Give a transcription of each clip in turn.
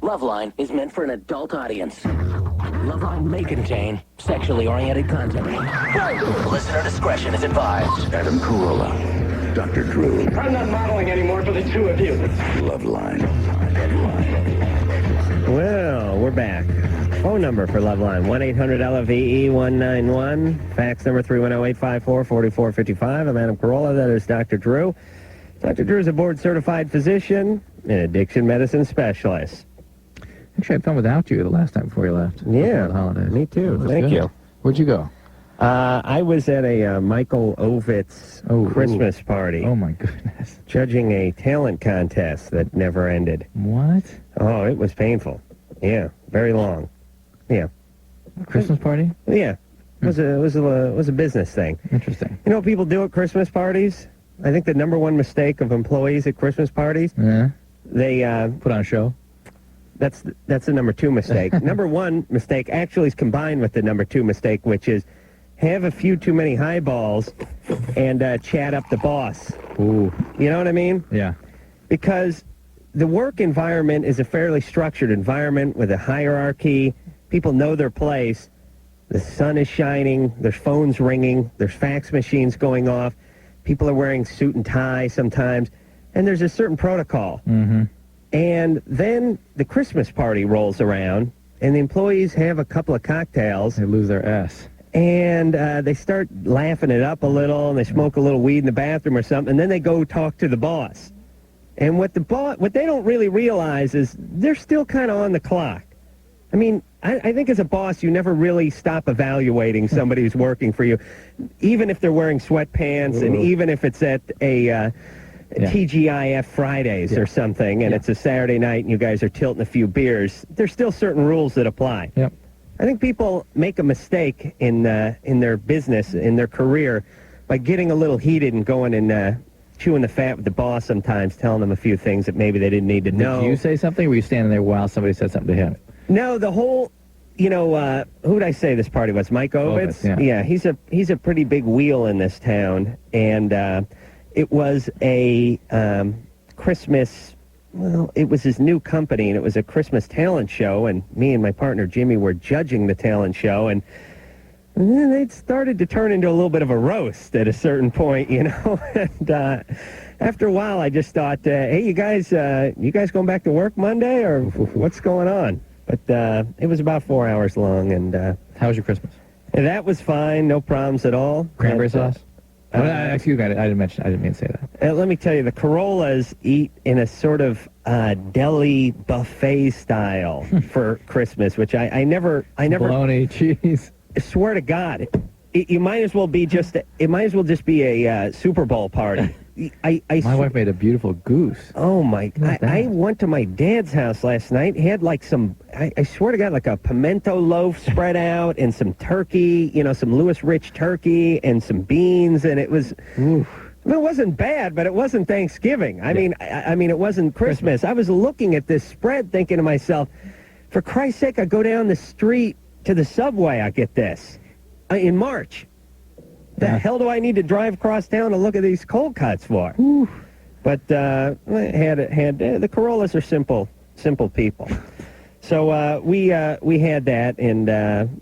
Loveline is meant for an adult audience. Loveline may contain sexually oriented content. Listener discretion is advised. Adam Carolla, Dr. Drew. I'm not modeling anymore for the two of you. Loveline. Well, we're back. Phone number for Loveline, 1-800-LOVE-191. Fax number 310-854-4455. I'm Adam Carolla. That is Dr. Drew. Dr. Drew is a board-certified physician and addiction medicine specialist. Actually, I had fun without you the last time before you left. Yeah, the holidays. me too. Thank good. you. Where'd you go? I was at a Michael Ovitz Christmas party. Oh, my goodness. Judging a talent contest that never ended. What? Oh, it was painful. Yeah, very long. Yeah. Christmas party? Yeah. It was a business thing. Interesting. You know what people do at Christmas parties? I think the number one mistake of employees at Christmas parties, they put on a show. That's the number two mistake. Number one mistake actually is combined with the number two mistake, which is have a few too many highballs and chat up the boss. Ooh. You know what I mean? Yeah. Because the work environment is a fairly structured environment with a hierarchy. People know their place. The sun is shining. There's phones ringing. There's fax machines going off. People are wearing suit and tie sometimes. And there's a certain protocol. Mm-hmm. And then the Christmas party rolls around, and the employees have a couple of cocktails. They lose their S. And they start laughing it up a little, and they smoke a little weed in the bathroom or something, and then they go talk to the boss. And what they don't really realize is they're still kind of on the clock. I mean, I think as a boss, you never really stop evaluating somebody who's working for you, even if they're wearing sweatpants, and even if it's at a TGIF Fridays or something, and it's a Saturday night and you guys are tilting a few beers. There's still certain rules that apply. Yep. I think people make a mistake in their business, in their career, by getting a little heated and going and chewing the fat with the boss sometimes, telling them a few things that maybe they didn't need to know. Did you say something, or were you standing there while somebody said something to him? No, the whole, who did I say this party was? Mike Ovitz? Yeah, he's a pretty big wheel in this town, and it was a Christmas, it was his new company, and it was a Christmas talent show, and me and my partner Jimmy were judging the talent show, and then it started to turn into a little bit of a roast at a certain point, and after a while I just thought, hey, you guys going back to work Monday, or what's going on? But it was about 4 hours long, and how was your Christmas? And that was fine, no problems at all. Cranberry sauce? Excuse me, I didn't mean to say that. Let me tell you, the Carollas eat in a sort of deli buffet style for Christmas, which I never. Bologna, cheese. I swear to God, it might as well be just a Super Bowl party. My wife made a beautiful goose. Oh my! I went to my dad's house last night. He had like some, I swear to God, like a pimento loaf spread out and some turkey, some Louis Rich turkey and some beans, and it was. It wasn't bad, but it wasn't Thanksgiving. I mean, it wasn't Christmas. I was looking at this spread, thinking to myself, for Christ's sake, I go down the street to the Subway, I get this in March. The hell do I need to drive across town to look at these cold cuts for? But the Carollas are simple people. So we had that, and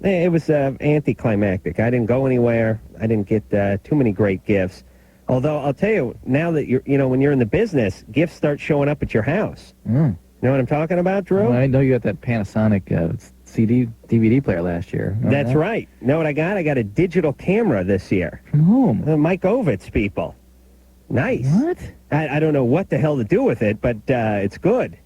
it was anticlimactic. I didn't go anywhere. I didn't get too many great gifts. Although I'll tell you, now that when you're in the business, gifts start showing up at your house. You know what I'm talking about, Drew? Well, I know you got that Panasonic DVD player last year. That's right. Know what I got? I got a digital camera this year. From whom? Mike Ovitz people. Nice. What? I don't know what the hell to do with it, but it's good.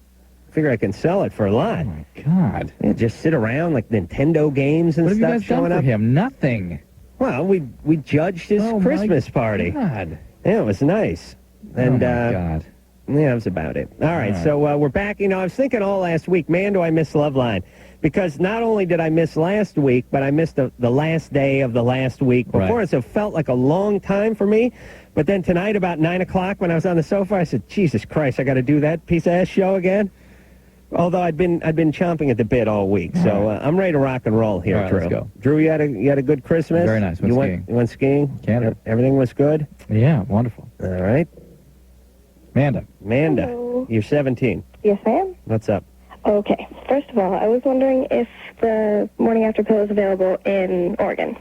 Figure I can sell it for a lot. Oh, my God. Yeah, just sit around like Nintendo games and stuff stuff showing up. What have you guys done for him? Nothing. Well, we judged his Christmas party. God. Yeah, it was nice. And, oh, my God. Yeah, that was about it. All right, so we're back. I was thinking all last week, man, do I miss Loveline? Because not only did I miss last week, but I missed the last day of the last week before. Right. So it felt like a long time for me. But then tonight about 9 o'clock when I was on the sofa, I said, Jesus Christ, I got to do that piece of ass show again. Although I'd been chomping at the bit all week. So I'm ready to rock and roll here, all right, Drew. let's go. Drew, you had a good Christmas? Very nice. You went skiing? Canada. Everything was good? Yeah, wonderful. All right. Amanda. Amanda, Hello. you're 17. Yes, I am. What's up? Okay. First of all, I was wondering if the morning after pill is available in Oregon.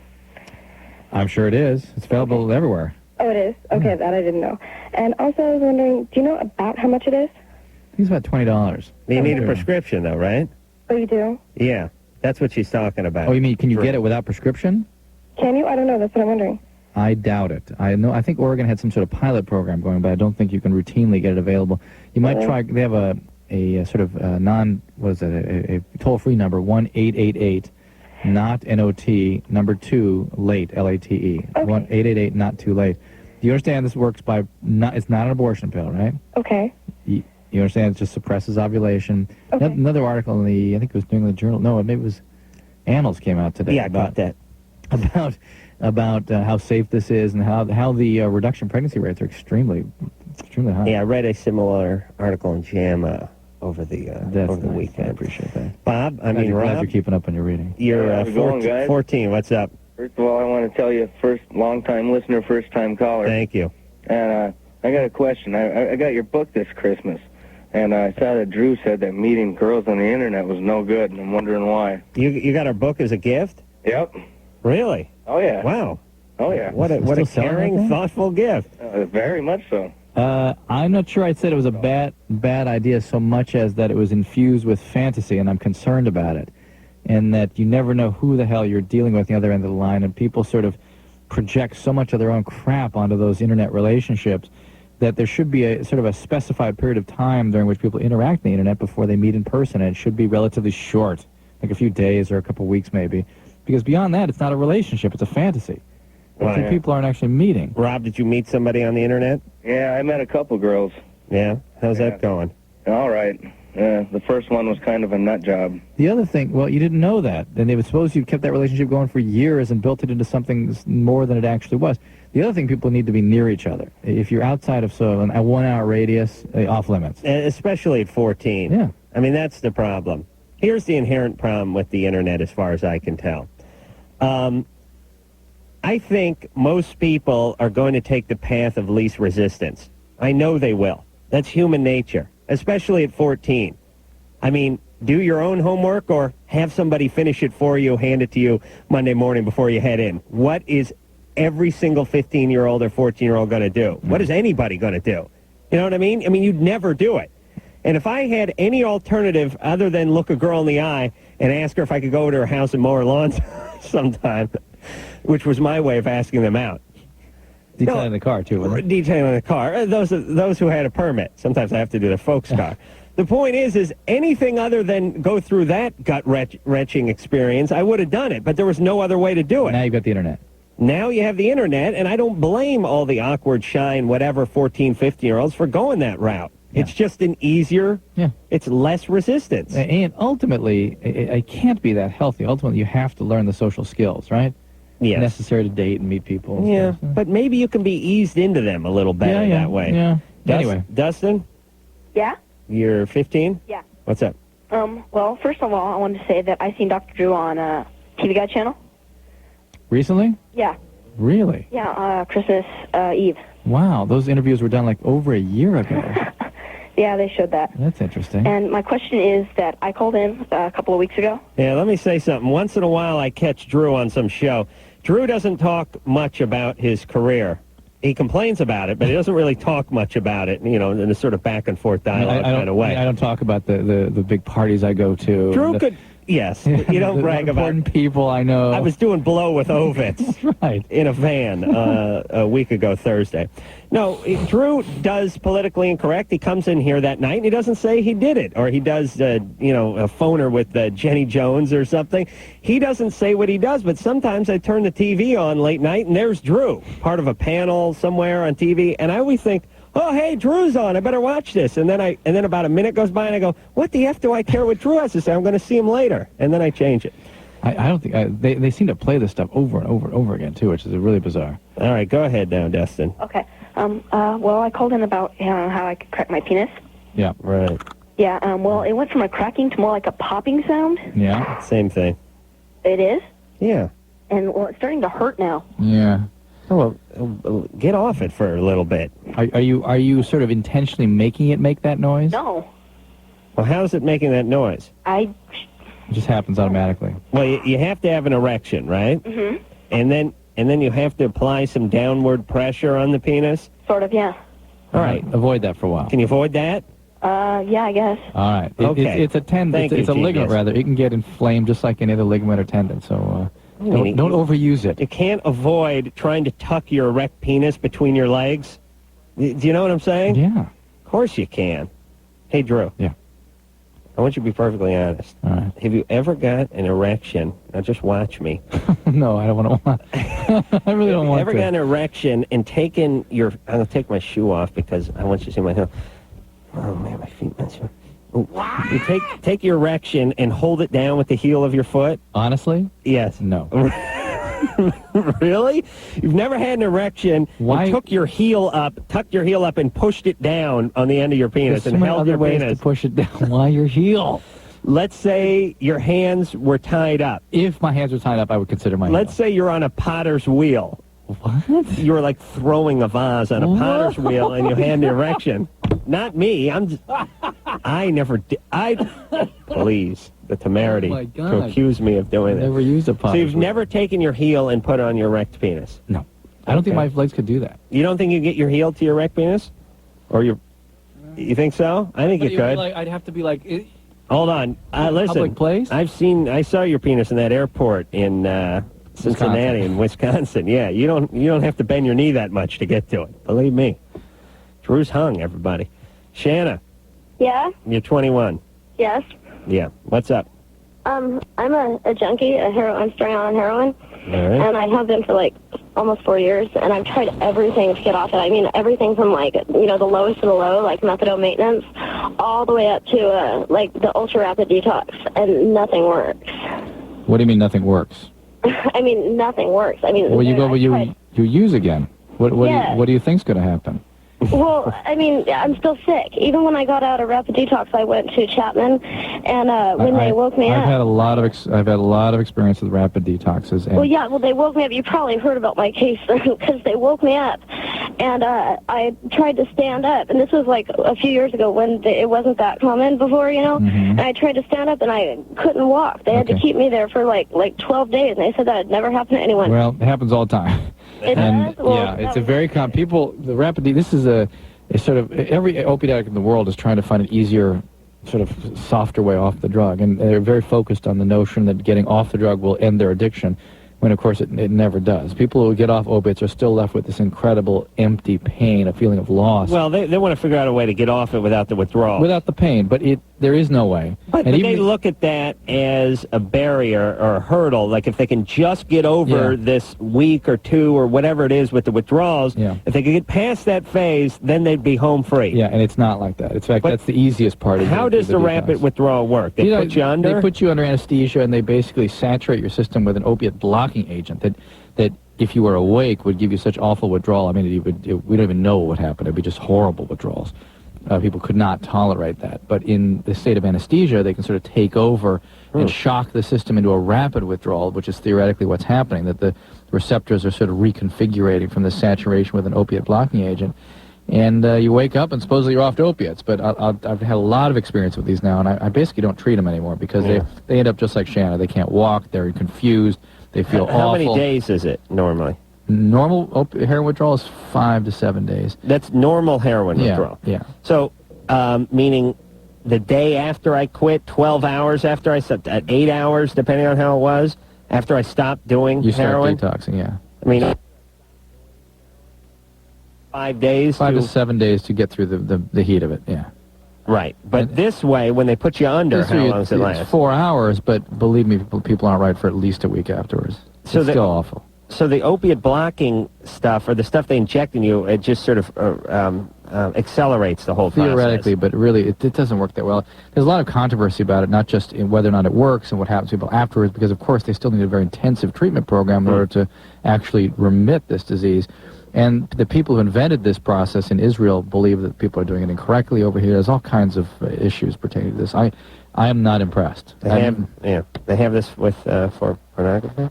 I'm sure it is. It's available everywhere. Oh, it is? Okay, that I didn't know. And also, I was wondering, do you know about how much it is? I think it's about $20. You need a prescription, though, right? Oh, you do? Yeah, that's what she's talking about. Oh, you mean, can you get it without prescription? Can you? I don't know. That's what I'm wondering. I doubt it. I think Oregon had some sort of pilot program going, but I don't think you can routinely get it available. You might try. They have a sort of a toll-free number, 1-888 not NOT number 2 late LATE. Okay. 1-888 not too late. Do you understand this works by it's not an abortion pill, right? Okay. You understand it just suppresses ovulation. Okay. Another article in the, I think it was New England Journal. No, maybe it was Annals came out today. Yeah, I got that. About how safe this is and how the reduction pregnancy rates are extremely high. Yeah, I read a similar article in JAMA over the That's over the nice. weekend. I appreciate that. Bob, Glad Rob, you're keeping up on your reading. you're How's it going, guys? 14. What's up? First of all, I want to tell you, long-time listener, first-time caller. Thank you. And I got a question. I got your book this Christmas, and I saw that Drew said that meeting girls on the internet was no good, and I'm wondering why. You got our book as a gift? Yep. Really? Oh, yeah. Wow. Oh, yeah. What a Still selling caring, that thing? thoughtful gift. Very much so. I'm not sure I'd said it was a bad idea so much as that it was infused with fantasy, and I'm concerned about it. And that you never know who the hell you're dealing with on the other end of the line, and people sort of project so much of their own crap onto those internet relationships that there should be a sort of a specified period of time during which people interact on the internet before they meet in person, and it should be relatively short, like a few days or a couple weeks maybe. Because beyond that, it's not a relationship, it's a fantasy. Well, Two yeah. people aren't actually meeting. Rob, did you meet somebody on the internet? Yeah, I met a couple girls. Yeah? How's Yeah. that going? All right. The first one was kind of a nut job. The other thing, well, you didn't know that. And they would suppose you kept that relationship going for years and built it into something more than it actually was. The other thing, people need to be near each other. If you're outside of a 1 hour radius, off limits. Especially at 14. Yeah. I mean, that's the problem. Here's the inherent problem with the internet as far as I can tell. I think most people are going to take the path of least resistance. I know they will. That's human nature, especially at 14. I mean, do your own homework or have somebody finish it for you, hand it to you Monday morning before you head in. What is every single 15-year-old or 14-year-old going to do? What is anybody going to do? You know what I mean? I mean, you'd never do it. And if I had any alternative other than look a girl in the eye and ask her if I could go to her house and mow her lawn sometime, which was my way of asking them out. Detailing the car, too, wasn't it? Detailing the car. Those who had a permit. Sometimes I have to do their folks' car. The point is anything other than go through that gut-wrenching experience, I would have done it, but there was no other way to do it. Now you've got the internet. Now you have the internet, and I don't blame all the awkward, shy, and whatever 14, 15-year-olds for going that route. Yeah. It's just an easier, it's less resistance. And ultimately, it can't be that healthy. Ultimately, you have to learn the social skills, right? Yes. Necessary to date and meet people. And Yeah, stuff. but maybe you can be eased into them a little better yeah, that way. Yeah. Anyway. Dustin, Yeah? you're 15? Yeah. What's up? Well, first of all, I wanted to say that I seen Dr. Drew on TV Guide channel. Recently? Yeah. Really? Yeah, Christmas Eve. Wow, those interviews were done like over a year ago. Yeah, they showed that. That's interesting. And my question is that I called in a couple of weeks ago. Yeah, let me say something. Once in a while, I catch Drew on some show. Drew doesn't talk much about his career. He complains about it, but he doesn't really talk much about it, in a sort of back-and-forth dialogue kind of way. I don't talk about the big parties I go to. Drew could... Yes, you don't the brag about... important people I know. I was doing blow with Ovitz right. in a van a week ago Thursday. No, Drew does politically incorrect. He comes in here that night and he doesn't say he did it, or he does, a phoner with Jenny Jones or something. He doesn't say what he does, but sometimes I turn the TV on late night and there's Drew, part of a panel somewhere on TV, and I always think, oh, hey, Drew's on. I better watch this. And then about a minute goes by, and I go, what the F do I care what Drew has to say? I'm going to see him later. And then I change it. I don't think... they seem to play this stuff over and over and over again, too, which is really bizarre. All right, go ahead now, Dustin. Okay. Well, I called in about how I could crack my penis. Yeah. Right. Yeah, well, it went from a cracking to more like a popping sound. Yeah. Same thing. It is? Yeah. And, well, it's starting to hurt now. Yeah. Oh, well, get off it for a little bit. Are you sort of intentionally making it make that noise? No. Well, how's it making that noise? It just happens automatically. Well, you have to have an erection, right? Mm-hmm. And then you have to apply some downward pressure on the penis. Sort of, yeah. All right. Avoid that for a while. Can you avoid that? Yeah, I guess. All right. Okay. It's a tendon. Thank It's you, a ligament, genius. rather. It can get inflamed just like any other ligament or tendon. So don't overuse it. You can't avoid trying to tuck your erect penis between your legs. Do you know what I'm saying? Yeah. Of course you can. Hey, Drew. Yeah. I want you to be perfectly honest. All right. Have you ever got an erection? Now just watch me. No, I don't want to. I really don't want Ever to. got an erection and taken your... I'm going to take my shoe off because I want you to see my heel. Oh, man, my feet. You take your erection and hold it down with the heel of your foot? Honestly? Yes. No. Really? You've never had an erection Why? and tucked your heel up and pushed it down on the end of your penis There's so and many held other your ways penis. to push it down. Why your heel? Let's say your hands were tied up. If my hands were tied up, I would consider my Let's say you're on a potter's wheel. What? You were like throwing a vase on a potter's wheel and you had an erection. Not me. I never did. Please, the temerity Oh, my God. to accuse me of doing I it. never used a pot. So you've never taken your heel and put it on your erect penis? No. I don't think Okay. my legs could do that. You don't think you get your heel to your erect penis? Or your... You think so? I think you could. I'd have to be like... Hold on. Listen. Public place? I saw your penis in that airport in Cincinnati in Wisconsin. Yeah, you don't have to bend your knee that much to get to it. Believe me. Drew's hung, everybody. Shanna, Yeah? you're 21. Yes. Yeah. What's up? I'm a junkie, I'm starting out on heroin, All right. and I have been for like almost 4 years, and I've tried everything to get off it. I mean, everything from like, the lowest of the low, like methadone maintenance, all the way up to like the ultra rapid detox, and nothing works. What do you mean nothing works? I mean, nothing works. I mean, Well, you go, but I tried- you use again. Yeah. What do you think's going to happen? Well, I mean, I'm still sick. Even when I got out of rapid detox, I went to Chapman, and when they woke me I've up. had a lot of experience with rapid detoxes. And Well, yeah, they woke me up. You probably heard about my case because they woke me up, and I tried to stand up, and this was like a few years ago when it wasn't that common before, and I tried to stand up, and I couldn't walk. They had to Okay. keep me there for like 12 days, and they said that had never happened to anyone. Well, it happens all the time. It And does? Well, yeah, it's a that very the rapid this is a sort of every opiate addict in the world is trying to find an easier sort of softer way off the drug, and they're very focused on the notion that getting off the drug will end their addiction, when of course it never does. People who get off opiates are still left with this incredible empty pain, a feeling of loss. Well, they want to figure out a way to get off it without the withdrawal. Without the pain, but there is no way. But And they look at that as a barrier or a hurdle. Like if they can just get over Yeah. this week or two or whatever it is with the withdrawals, Yeah. if they could get past that phase, then they'd be home free. Yeah, and it's not like that. In fact, But that's the easiest part. How does the rapid detox. withdrawal work? They put you under? They put you under anesthesia, and they basically saturate your system with an opiate blocking agent that if you were awake, would give you such awful withdrawal. I mean, we don't even know what would happen. It would be just horrible withdrawals. People could not tolerate that. But in the state of anesthesia, they can sort of take over and shock the system into a rapid withdrawal, which is theoretically what's happening, that the receptors are sort of reconfigurating from the saturation with an opiate blocking agent. And you wake up and supposedly you're off to opiates. But I've had a lot of experience with these now, and I basically don't treat them anymore because they end up just like Shanna. They can't walk, they're confused, they feel awful. How many days is it normally? Normal heroin withdrawal is 5 to 7 days. That's normal heroin withdrawal. Yeah. So, meaning the day after I quit, 12 hours after I stopped, 8 hours, depending on how it was, after I stopped doing You start heroin? detoxing, yeah. I mean, 5 days? 5 to 7 days to get through the heat of it, yeah. Right. But this way, when they put you under, how long does it It's last? 4 hours, but believe me, people aren't right for at least a week afterwards. So It's still awful. So the opiate blocking stuff, or the stuff they inject in you, it just sort of accelerates the whole process. Theoretically, but really, it doesn't work that well. There's a lot of controversy about it, not just in whether or not it works and what happens to people afterwards, because, of course, they still need a very intensive treatment program in order to actually remit this disease. And the people who invented this process in Israel believe that people are doing it incorrectly over here. There's all kinds of issues pertaining to this. I am not impressed. They have this with for pornography?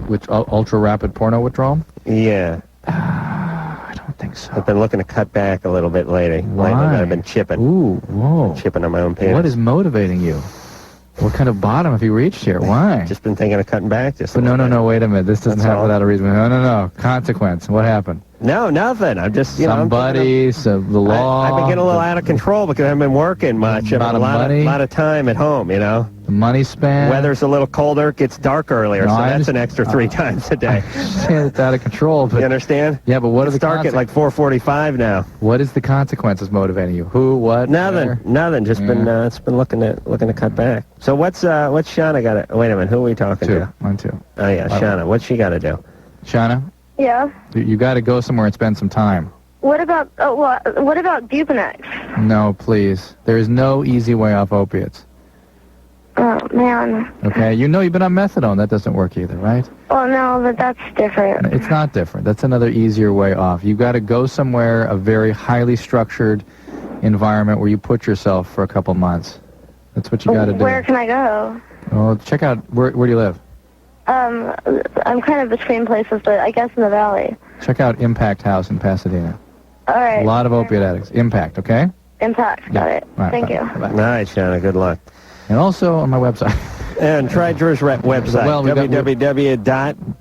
With ultra-rapid porno withdrawal? Yeah. I don't don't think so. I've been looking to cut back a little bit lately. Why? I've been chipping. Ooh, whoa. Chipping on my own penis. What is motivating you? What kind of bottom have you reached here? Why? Just been thinking of cutting back just a But little bit. no, wait a minute. This doesn't That's happen all. without a reason. No. Consequence. What happened? No, nothing. I'm just, you know. Somebody, the law. I've been getting a little out of control because I haven't been working much. I've Amount had of money. a lot of time at home, you know. The money spent. Weather's a little colder, it gets dark earlier, No, so I that's an extra 3 times a day. Yeah, it's out of control. But You understand? yeah, but what are It's the dark at like 4:45 now. What is the consequences motivating you? Who? What? Nothing. where? Nothing. Just been it's been looking to cut back. So what's Shauna got to? Wait a minute. Who are we talking Two. to? 1, 2. Oh yeah, Shauna. What's she got to do? Shauna, Yeah. you got to go somewhere and spend some time. What about what about Bupanex? No, please. There is no easy way off opiates. Oh man. Okay, you've been on methadone. That doesn't work either, right? Oh no, but that's different. It's not different. That's another easier way off. You've got to go somewhere, a very highly structured environment where you put yourself for a couple months. That's what you got to do. Where can I go? Well, check out, where do you live? I'm kind of between places, but I guess in the valley. Check out Impact House in Pasadena. All right. A lot of opiate addicts. Impact, okay? Impact. Got it. All right, Thank bye. you. Bye-bye. All right, Shauna. Good luck. And also on my website, And try Drew's website. Well, we got- www.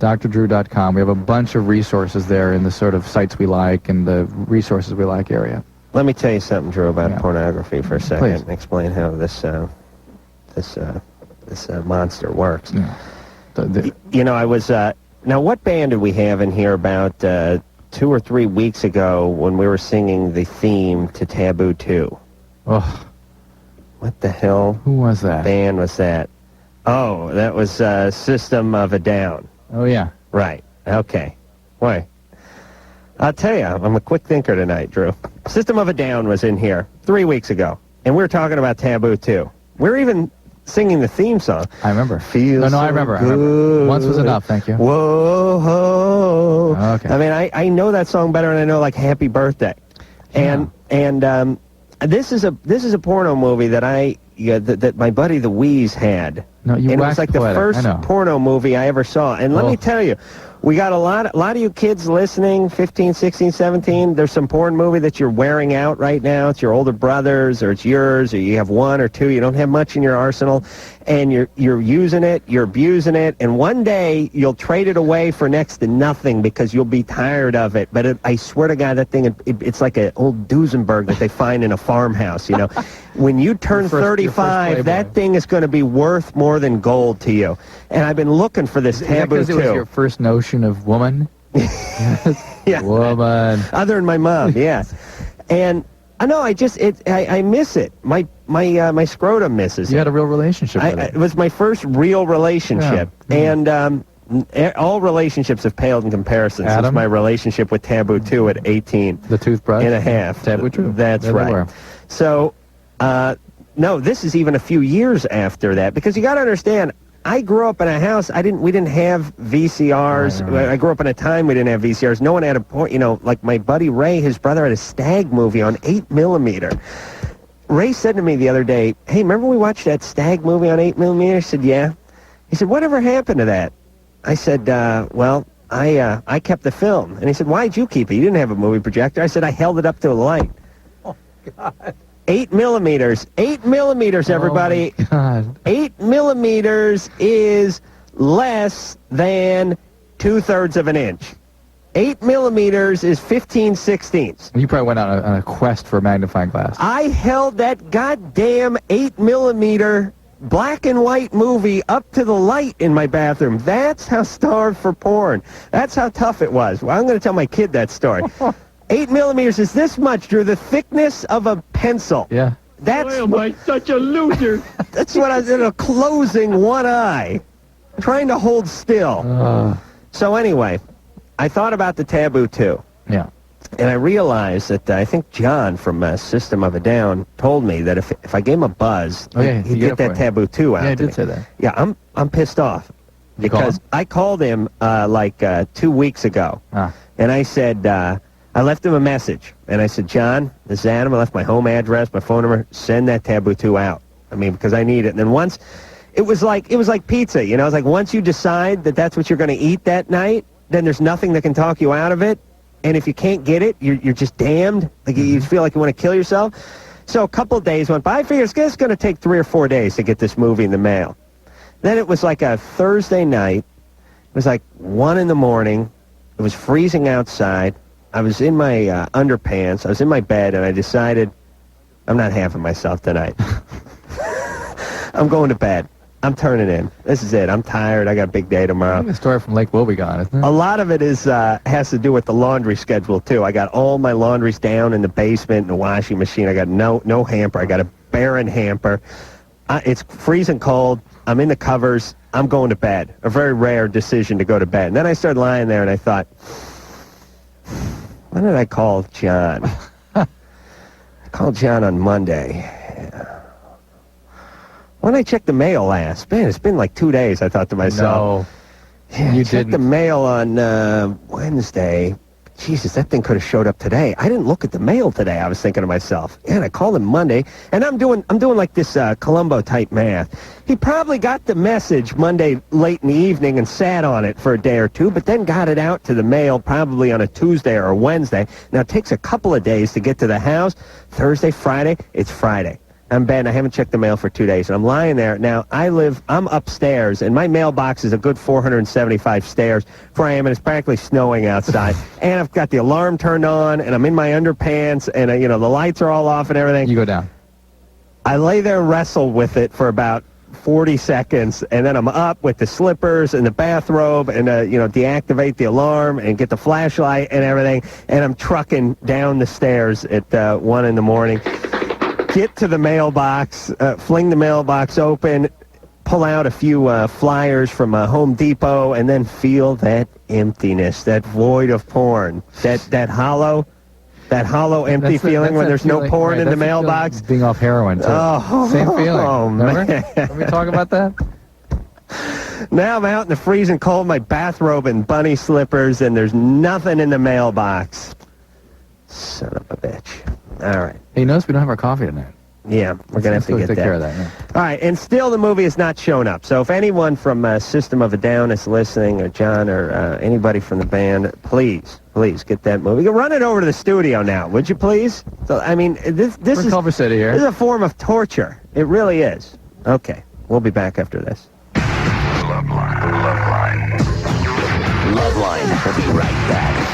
drdrew.com. We have a bunch of resources there in the sort of sites we like and the resources we like area. Let me tell you something, Drew, about Yeah. pornography for a second. Please. Explain how this monster works. Yeah. You know, I was. Now, what band did we have in here about 2 or 3 weeks ago when we were singing the theme to Taboo 2? Oh, What the hell who was that? band was that? Oh, that was System of a Down. Oh, yeah. Right. Okay. Why? I'll tell you, I'm a quick thinker tonight, Drew. System of a Down was in here 3 weeks ago, and we were talking about Taboo 2. We were even singing the theme song. I remember. Feels No, I so remember. good. Once was enough, thank you. Whoa. Okay. I mean, I know that song better than I know, like, Happy Birthday. And this is a porno movie that that my buddy the Wheeze had. No, you and it was waxed like the poetic, I first know. porno movie I ever saw. And let me tell you, we got a lot of you kids listening, 15, 16, 17. There's some porn movie that you're wearing out right now. It's your older brother's, or it's yours, or you have 1 or 2. You don't have much in your arsenal, and you're using it, you're abusing it, and one day you'll trade it away for next to nothing because you'll be tired of it. But I swear to God, that thing, it's like an old Duesenberg that they find in a farmhouse, you know. When you turn Your first 35, Playboy. that thing is going to be worth more than gold to you. And I've been looking for this Is that Taboo 'cause it was 2. your first notion of woman? Yeah. Woman. Other than my mom, yeah. And I know I miss it. My scrotum misses You it. had a real relationship with It it. was my first real relationship. Yeah. And all relationships have paled in comparison since Adam? my relationship with Taboo 2 at 18 The toothbrush? and a half. Taboo 2. That's There they right. were. So, no, this is even a few years after that, because you got to understand, I grew up in a house. We didn't have VCRs. Right. I grew up in a time we didn't have VCRs. No one had a point. You know, like my buddy Ray, his brother had a Stag movie on 8mm. Ray said to me the other day, "Hey, remember we watched that Stag movie on 8mm?" I said, "Yeah." He said, "Whatever happened to that?" I said, "Well, I kept the film." And he said, "Why'd you keep it? You didn't have a movie projector." I said, "I held it up to a light." Oh God. 8mm. 8mm, everybody. Oh, my God. 8mm is less than 2/3 of an inch. 8mm is 15/16. You probably went on a quest for a magnifying glass. I held that goddamn 8mm black and white movie up to the light in my bathroom. That's how starved for porn. That's how tough it was. Well, I'm going to tell my kid that story. 8mm is this much, Drew, the thickness of a pencil. Yeah. That's Why am I such a loser? That's what I was in, closing one eye, trying to hold still. So anyway, I thought about the Taboo 2. Yeah. And I realized that I think John from System of a Down told me that if I gave him a buzz, Okay, he'd get get it that for you. Taboo 2 out Yeah, I to did me. say that. Yeah, I'm pissed off. You call Because him? I called him 2 weeks ago. Ah. And I said, I left him a message. And I said, "John, this is Adam. I left my home address, my phone number. Send that Taboo 2 out. I mean, because I need it." And then once, it was like pizza, you know? It's like once you decide that that's what you're going to eat that night, then there's nothing that can talk you out of it. and if you can't get it, you're just damned. Like you feel like you want to kill yourself. So a couple of days went by. I figured it's going to take 3 or 4 days to get this movie in the mail. Then it was like a Thursday night. It was like 1 in the morning. It was freezing outside. I was in my underpants. I was in my bed, and I decided I'm not having myself tonight. I'm going to bed. I'm turning in. This is it. I'm tired. I got a big day tomorrow. I think the story from Lake Wobegon, isn't it? A lot of it is has to do with the laundry schedule, too. I got all my laundries down in the basement in the washing machine. I got no hamper. I got a barren hamper. It's freezing cold. I'm in the covers. I'm going to bed. A very rare decision to go to bed. And then I started lying there, and I thought, when did I call John? I called John on Monday. When I checked the mail last, man, it's been like 2 days, I thought to myself. No, yeah, you I checked the mail on Wednesday. Jesus, that thing could have showed up today. I didn't look at the mail today, I was thinking to myself. Yeah, and I called him Monday, and I'm doing like this Columbo-type math. He probably got the message Monday late in the evening and sat on it for a day or two, but then got it out to the mail probably on a Tuesday or a Wednesday. Now, it takes a couple of days to get to the house. Thursday, Friday, it's Friday. I'm bad. I haven't checked the mail for 2 days, and I'm lying there. Now, I'm upstairs, and my mailbox is a good 475 stairs where I am, and it's practically snowing outside. And I've got the alarm turned on, and I'm in my underpants, and, the lights are all off and everything. You go down. I lay there and wrestle with it for about 40 seconds, and then I'm up with the slippers and the bathrobe and, deactivate the alarm and get the flashlight and everything, and I'm trucking down the stairs at 1 in the morning. Get to the mailbox, fling the mailbox open, pull out a few flyers from Home Depot, and then feel that emptiness, that void of porn, that hollow empty feeling when there's no porn in the mailbox. Being off heroin, too. Oh, same feeling. Oh, man. Can we talk about that? Now I'm out in the freezing cold, my bathrobe and bunny slippers, and there's nothing in the mailbox. Son of a bitch. All right. Hey, you notice we don't have our coffee tonight. Yeah, we're going to have to get take that. care of that. Yeah. All right, and still the movie has not shown up. So if anyone from System of a Down is listening, or John, or anybody from the band, please get that movie. Run it over to the studio now, would you please? So I mean, this is Culver City here. This is a form of torture. It really is. Okay, we'll be back after this. Loveline. Loveline. We'll be right back.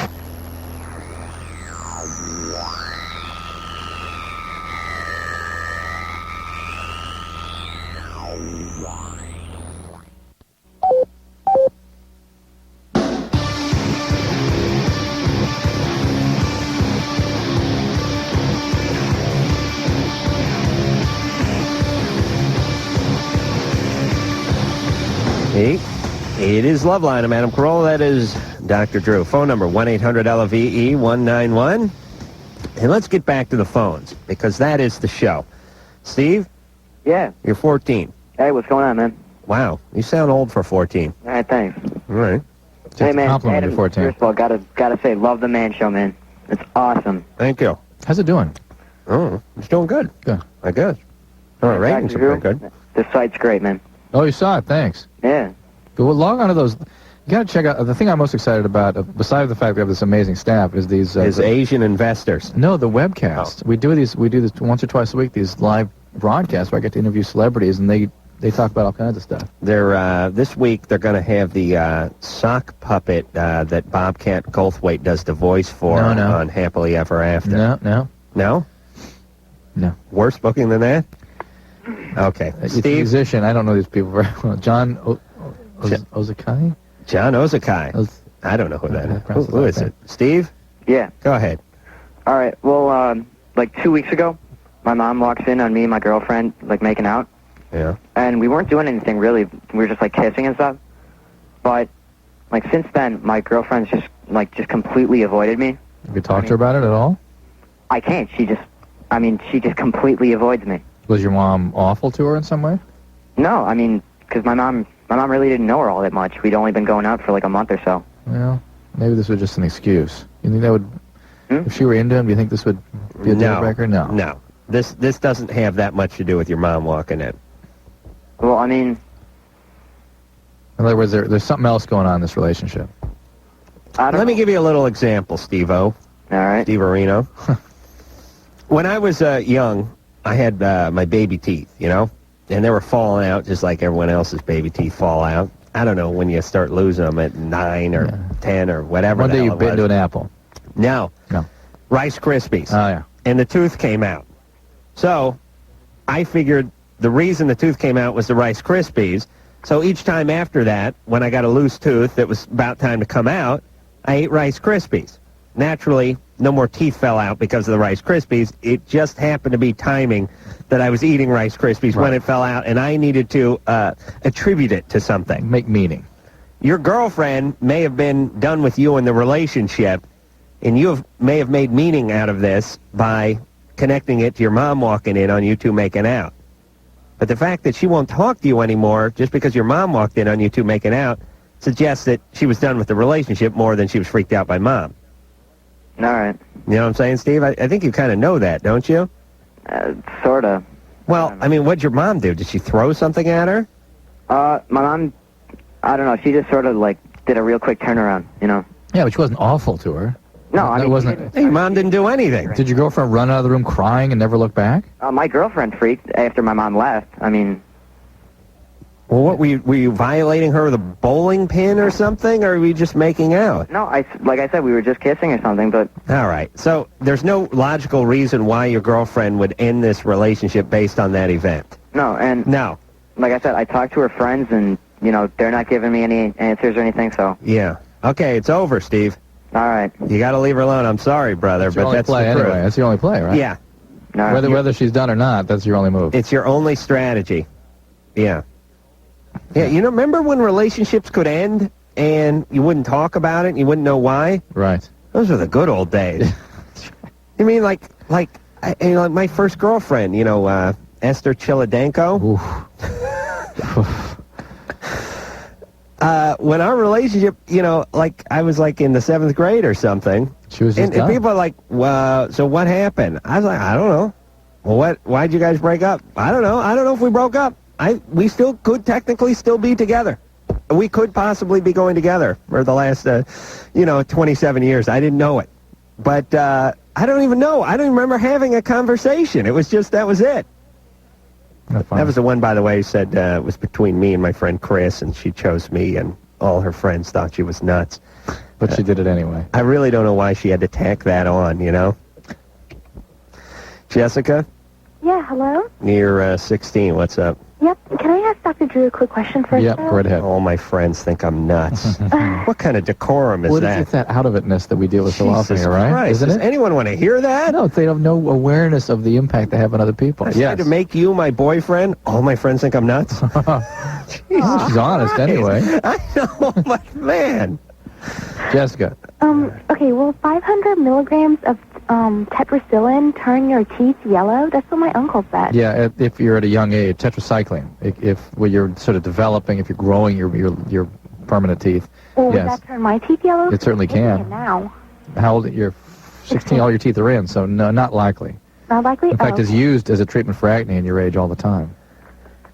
It is Loveline. I'm Adam Carolla. That is Dr. Drew. Phone number 1-800-LOVE-191. And let's get back to the phones, because that is the show. Steve? Yeah. You're 14. Hey, what's going on, man? Wow. You sound old for 14. All right, thanks. All right. Hey, man. Compliment Adam, you, 14. first of all, gotta say, love the Man Show, man. It's awesome. Thank you. How's it doing? Oh, it's doing good. Good. I guess. All right, ratings are Drew, pretty good. The site's great, man. Oh, you saw it. Thanks. Yeah. Go log on to those. You got to check out. The thing I'm most excited about, besides the fact we have this amazing staff, is these. Is Asian investors. No, the webcasts. Oh. We do this once or twice a week. These live broadcasts where I get to interview celebrities, and they talk about all kinds of stuff. They're this week they're going to have the sock puppet that Bobcat Goldthwait does the voice for on Happily Ever After. No. Worse booking than that? Okay. It's a Steve? musician. I don't know these people very well. John Ozakai? John Ozakai. I don't know who that is. Who is it? Steve? Yeah. Go ahead. All right. Well, like 2 weeks ago, my mom walks in on me and my girlfriend, like, making out. Yeah. And we weren't doing anything, really. We were just, like, kissing and stuff. But, like, since then, my girlfriend's just completely avoided me. Have you talked to her about it at all? I can't. She just completely avoids me. Was your mom awful to her in some way? No, I mean, because my mom really didn't know her all that much. We'd only been going out for like a month or so. Well, maybe this was just an excuse. You think that would, if she were into him, do you think this would be a deal breaker? No. No. This doesn't have that much to do with your mom walking in. Well, I mean... In other words, there's something else going on in this relationship. Let me give you a little example, Steve-O. All right. Steve Areno. When I was young, I had my baby teeth, you know, and they were falling out just like everyone else's baby teeth fall out. I don't know when you start losing them at 9 or 10 or whatever. One the day hell you it bit was. into an apple. No. No. Rice Krispies. Oh, yeah. And the tooth came out. So I figured the reason the tooth came out was the Rice Krispies. So each time after that, when I got a loose tooth that was about time to come out, I ate Rice Krispies. Naturally, no more teeth fell out because of the Rice Krispies. It just happened to be timing that I was eating Rice Krispies when it fell out, and I needed to attribute it to something. Make meaning. Your girlfriend may have been done with you in the relationship, and you may have made meaning out of this by connecting it to your mom walking in on you two making out. But the fact that she won't talk to you anymore just because your mom walked in on you two making out suggests that she was done with the relationship more than she was freaked out by mom. All right. You know what I'm saying, Steve? I think you kind of know that, don't you? Sort of. Well, I mean, what'd your mom do? Did she throw something at her? My mom, I don't know, she just sort of, like, did a real quick turnaround, you know? Yeah, but she wasn't awful to her. No, I That mean, wasn't. Hey, your mom didn't do anything. Did your girlfriend run out of the room crying and never look back? my girlfriend freaked after my mom left. I mean, Well, what, were you violating her with a bowling pin or something, or were you just making out? no, like I said, we were just kissing or something, but All right. So there's no logical reason why your girlfriend would end this relationship based on that event. no, and No. like I said, I talked to her friends, and, you know, they're not giving me any answers or anything, so, Yeah. Okay, it's over, Steve. all right. You got to leave her alone. I'm sorry, brother, That's your but only that's play the anyway. truth. That's your only play, right? Yeah. All right. Whether she's done or not, that's your only move. It's your only strategy. Yeah. Yeah, you know, remember when relationships could end and you wouldn't talk about it and you wouldn't know why? Right. Those were the good old days. You mean like my first girlfriend, you know, Esther Chiladenko? When our relationship, you know, like I was like in the 7th grade or something. She was just And done. people are like, well, so what happened? I was like, I don't know. Well, why'd you guys break up? I don't know. I don't know if we broke up. We still could technically still be together. We could possibly be going together for the last, 27 years. I didn't know it. But I don't even know. I don't even remember having a conversation. It was just, that was it. That's fine. That was the one, by the way, who said it was between me and my friend Chris, and she chose me, and all her friends thought she was nuts. But she did it anyway. I really don't know why she had to tack that on, you know? Jessica, Yeah, hello? you're 16. What's up? Yep. Can I ask Dr. Drew a quick question first? Yep, though? go right ahead. All my friends think I'm nuts. What kind of decorum is Well, that? it's that out-of-itness that we deal with so often Jesus here, right? Christ. Isn't Does it? anyone want to hear that? No, they have no awareness of the impact they have on other people. I tried to make you my boyfriend. All my friends think I'm nuts. Well, she's honest anyway. I know, but man. Jessica. Okay, well, 500 milligrams of tetracycline turn your teeth yellow? That's what my uncle said. Yeah, if you're at a young age, tetracycline. If when you're sort of developing, if you're growing your permanent teeth, Well, would yes, that turn my teeth yellow? It certainly I'm thinking can. it now. how old? You're 16. All your teeth are in, so no, not likely. Not likely? In fact, Oh, it's used as a treatment for acne in your age all the time.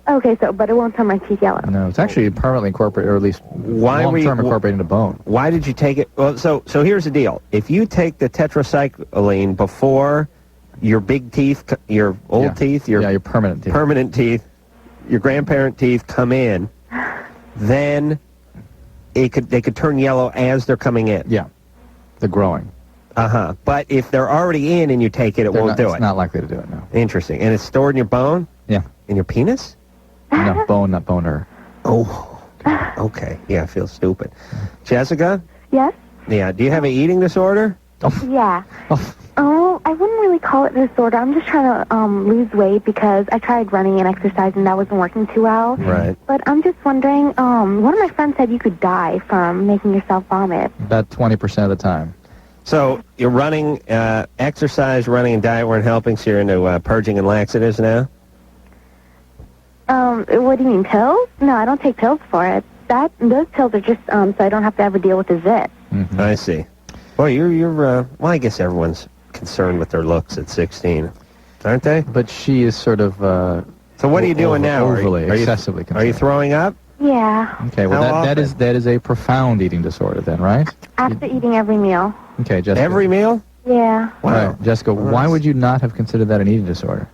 Okay, so, but it won't turn my teeth yellow. No, it's actually permanently incorporated, or at least Why were you- long-term incorporated into bone. Why did you take it? Well, so here's the deal. If you take the tetracycline before your big teeth, your old teeth, your permanent teeth, your grandparent teeth come in, then they could turn yellow as they're coming in. Yeah, they're growing. But if they're already in and you take it, it won't do it. It's not likely to do it, no. Interesting. And it's stored in your bone? Yeah. In your penis? No, bone, not boner. Oh, okay. Yeah, I feel stupid. Jessica? Yes? Yeah, do you have an eating disorder? Yeah. Oh, I wouldn't really call it a disorder. I'm just trying to lose weight because I tried running and exercising and that wasn't working too well. Right. But I'm just wondering, one of my friends said you could die from making yourself vomit. About 20% of the time. So you're running, exercise, running, and diet weren't helping, so you're into purging and laxatives now? What do you mean, pills? No, I don't take pills for it. Those pills are just so I don't have to ever deal with the zit. Mm-hmm. I see. Well, you're well, I guess everyone's concerned with their looks at 16, aren't they? But she is sort of... so what are you doing now? Overly, are you excessively Are you concerned. throwing up? Yeah. Okay, well How that is a profound eating disorder then, right? After eating every meal. Okay, Jessica. Every meal? Yeah. Wow. Right, Jessica, why would you not have considered that an eating disorder?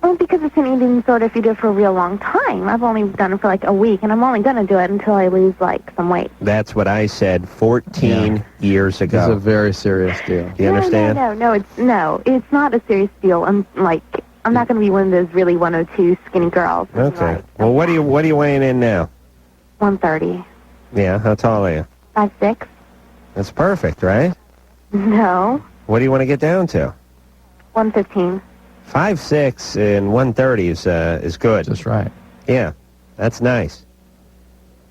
Well, because it's an eating disorder if you do it for a real long time. I've only done it for like a week, and I'm only going to do it until I lose like some weight. That's what I said 14 years ago. This is a very serious deal. Do you understand? No, it's not a serious deal. I'm not going to be one of those really 102 skinny girls. Okay. Like, Well, what are you weighing in now? 130. Yeah. How tall are you? 5'6". That's perfect, right? No. What do you want to get down to? 115. 5'6" and 130 is good. That's right. Yeah, that's nice.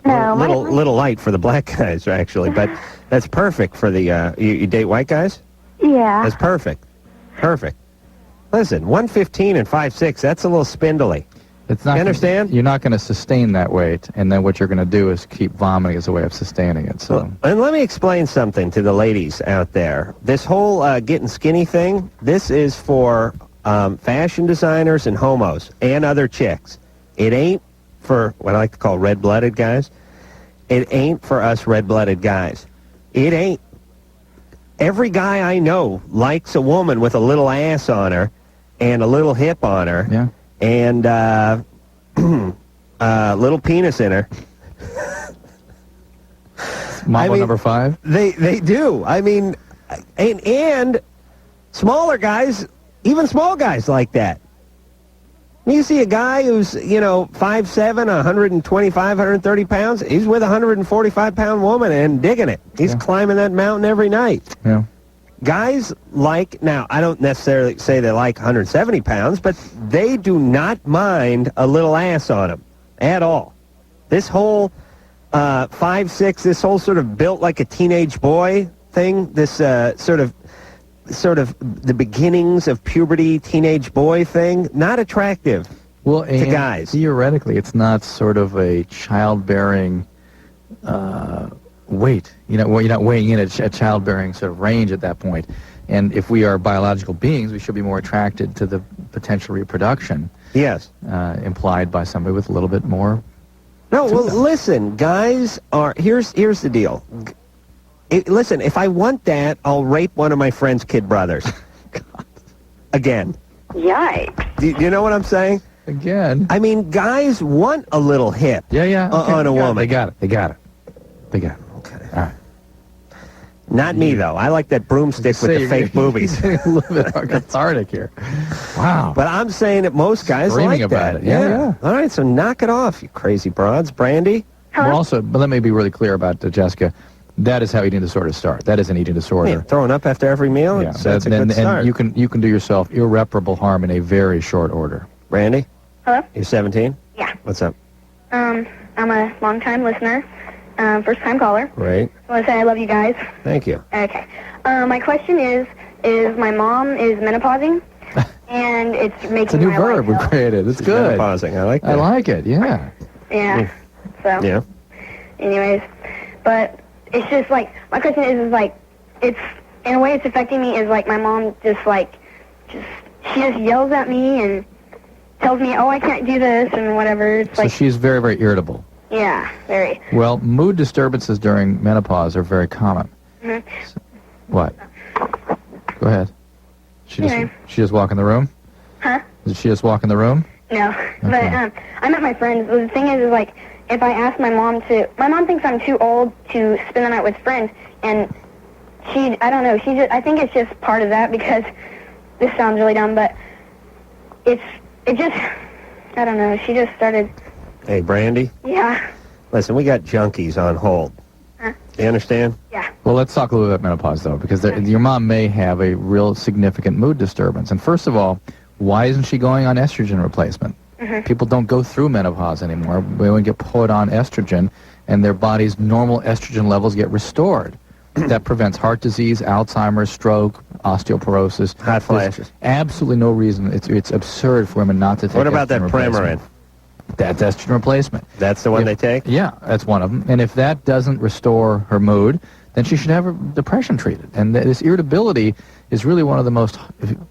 No. Little light for the black guys, actually, but that's perfect for the. You date white guys? Yeah. That's perfect. Perfect. Listen, 115 and 5'6", that's a little spindly. It's not. You understand? You're not going to sustain that weight, and then what you're going to do is keep vomiting as a way of sustaining it. So. Well, and let me explain something to the ladies out there. This whole getting skinny thing, this is for fashion designers and homos and other chicks. It ain't for what I like to call red-blooded guys. It ain't for us red-blooded guys. It ain't. Every guy I know likes a woman with a little ass on her and a little hip on her. Yeah. And little penis in her. Mambo number 5? They do. I mean, and smaller guys, even small guys like that. You see a guy who's, 5'7", 125, 130 pounds, he's with a 145-pound woman and digging it. He's climbing that mountain every night. Yeah. Guys like, now, I don't necessarily say they like 170 pounds, but they do not mind a little ass on them at all. This whole 5'6", this whole sort of built like a teenage boy thing, this sort of the beginnings of puberty, teenage boy thing, not attractive to guys. Theoretically, it's not sort of a childbearing weight. You're not weighing in at childbearing sort of range at that point. And if we are biological beings, we should be more attracted to the potential reproduction. Yes. Implied by somebody with a little bit more. No, well, listen, guys are, here's the deal. Listen, if I want that, I'll rape one of my friend's kid brothers. Again. Yikes. Do you know what I'm saying? Again. I mean, guys want a little hip Okay. on a woman. They got it. Okay. All right. Not me, though. I like that broomstick with the fake boobies. A little bit cathartic here. Wow. But I'm saying that most guys Screaming like about that. it. Yeah. All right, so knock it off, you crazy broads. Brandy? We're also, but let me be really clear about Jessica. That is how eating disorders start. That is an eating disorder. Yeah, throwing up after every meal? Yeah, That's a good start. And you can do yourself irreparable harm in a very short order. Brandy? Hello? You're 17? Yeah. What's up? I'm a long-time listener, first-time caller. Great. I want to say I love you guys. Thank you. Okay. My question is my mom is menopausing, and it's making It's a new my verb we life created. It's good. Pausing. I like that. I like it, yeah. Yeah. So. Yeah. Anyways, but it's just like, my question is like, it's, in a way it's affecting me is like my mom she just yells at me and tells me, oh, I can't do this and whatever. It's So like, she's very, very irritable. yeah, very. Well, mood disturbances during menopause are very common. Mm-hmm. What? Go ahead. She just walk in the room? Huh? Did she just walk in the room? No, but I met my friends. The thing is like, if I ask my mom thinks I'm too old to spend the night with friends, and I don't know, I think it's just part of that, because this sounds really dumb, but I don't know, she just started. Hey, Brandy? Yeah. Listen, we got junkies on hold. Huh? You understand? Yeah. Well, let's talk a little bit about menopause, though, because your mom may have a real significant mood disturbance. And first of all, why isn't she going on estrogen replacement? Mm-hmm. People don't go through menopause anymore. They only get put on estrogen, and their body's normal estrogen levels get restored. That prevents heart disease, Alzheimer's, stroke, osteoporosis. Hot flashes. There's absolutely no reason. It's absurd for women not to take What about that estrogen replacement. Premarin? That's estrogen replacement. That's the one they take? Yeah, that's one of them. And if that doesn't restore her mood, then she should have her depression treated. And this irritability is really one of the most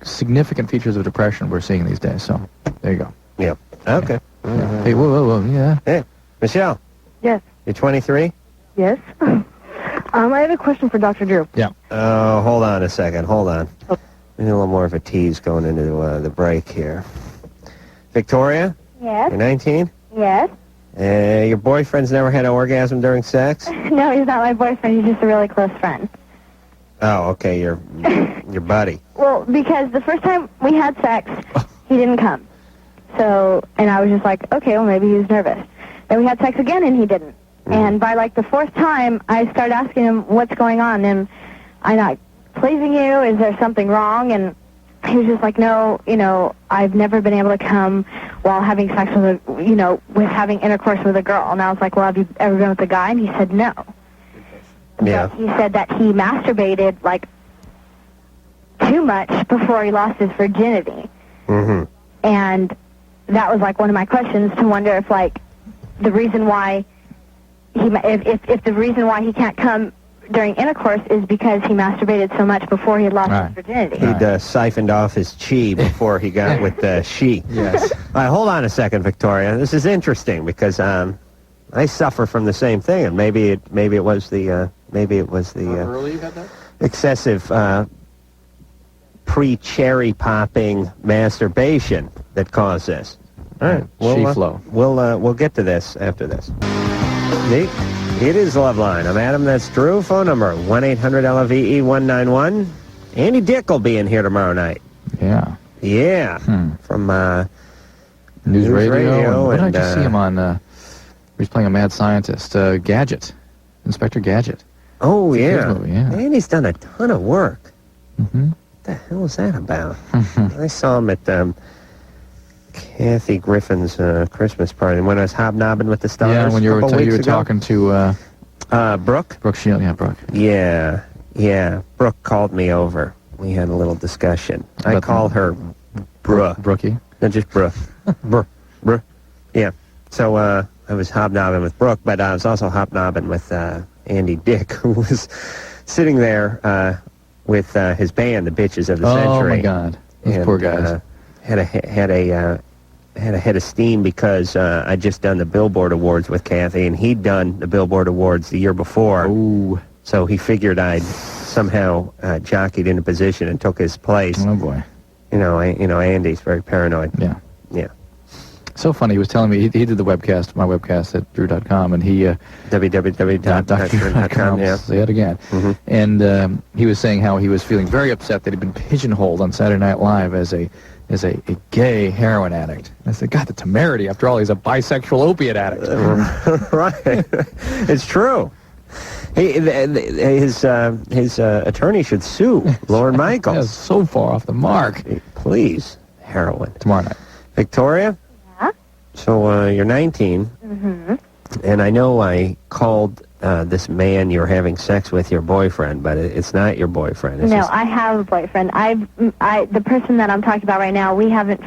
significant features of depression we're seeing these days. So there you go. Yeah. Okay. Yeah. Hey, whoa, yeah. Hey. Michelle, Yes. you're 23? Yes. I have a question for Dr. Drew. Yeah. Oh, hold on a second. Hold on. We need a little more of a tease going into the break here. Victoria, Yes. you're 19? Yes. Your boyfriend's never had an orgasm during sex? No, he's not my boyfriend. He's just a really close friend. Oh, okay, your buddy. Well, because the first time we had sex, he didn't come. So, and I was just like, okay, well, maybe he was nervous. Then we had sex again, and he didn't. And by, like, the fourth time, I started asking him, what's going on? And I'm not pleasing you? Is there something wrong? And he was just like, no, I've never been able to come while having sex with with having intercourse with a girl. And I was like, well, have you ever been with a guy? And he said no. Yeah. But he said that he masturbated, like, too much before he lost his virginity. Mm-hmm. And that was, like, one of my questions to wonder if, like, the reason why if the reason why he can't come during intercourse is because he masturbated so much before he lost his virginity. He'd siphoned off his chi before he got with the she. Yes. All right, hold on a second, Victoria. This is interesting because I suffer from the same thing, and maybe it was the early you got that? excessive pre-cherry popping masturbation that caused this. All right, She-flow. We'll get to this after this. It is Loveline. I'm Adam. That's Drew. Phone number 1-800-LOVE-191. Andy Dick will be in here tomorrow night. Yeah. Yeah. From News Radio. What and, did I just see him on? He's playing a mad scientist. Gadget. Inspector Gadget. Oh, yeah. Movie, yeah. Andy's done a ton of work. Mm-hmm. What the hell is that about? I saw him at Kathy Griffin's Christmas party when I was hobnobbing with the stars. Yeah, when you were ago. talking to Brooke. Brooke Shield. Yeah, Brooke. Yeah. Brooke called me over. We had a little discussion. I call her Brookie. No, just Brooke. Brooke. Yeah. So I was hobnobbing with Brooke, but I was also hobnobbing with Andy Dick, who was sitting there with his band, the Bitches of the Century. Oh my God, those poor guys. Had a head of steam because I'd just done the Billboard Awards with Kathy, and he'd done the Billboard Awards the year before. Ooh. So he figured I'd somehow jockeyed into position and took his place. Oh boy. Andy's very paranoid. Yeah. Yeah. So funny. He was telling me he did the webcast, my webcast at Drew.com, and he www.drew.com. Yeah. Say it again. Mm-hmm. And he was saying how he was feeling very upset that he'd been pigeonholed on Saturday Night Live as a gay heroin addict. I said, God, the temerity. After all, he's a bisexual opiate addict. Right. It's true. His attorney should sue Lorne Michaels. Yeah, so far off the mark. Please, heroin. Tomorrow night. Victoria? Yeah? So you're 19. Mm-hmm. And I know I called this man you're having sex with your boyfriend, but it's not your boyfriend. It's I have a boyfriend. The person that I'm talking about right now, we just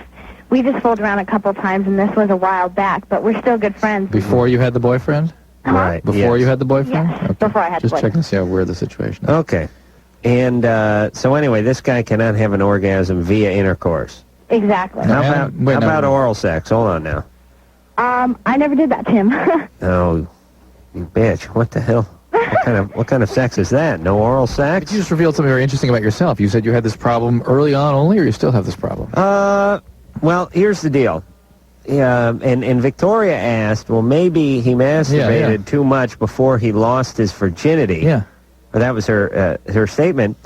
fooled around a couple times, and this was a while back, but we're still good friends. Before you had the boyfriend? Right. Before you had the boyfriend? Yes, Okay. before I had the Just checking to see how weird the situation is. Okay. And so anyway, this guy cannot have an orgasm via intercourse. How about oral sex? Hold on now. I never did that to him. Oh, you bitch. What the hell? What kind of sex is that? No oral sex? But you just revealed something very interesting about yourself. You said you had this problem early on only, or you still have this problem? Well, here's the deal. Yeah, and Victoria asked, well, maybe he masturbated too much before he lost his virginity. Yeah. Or that was her statement.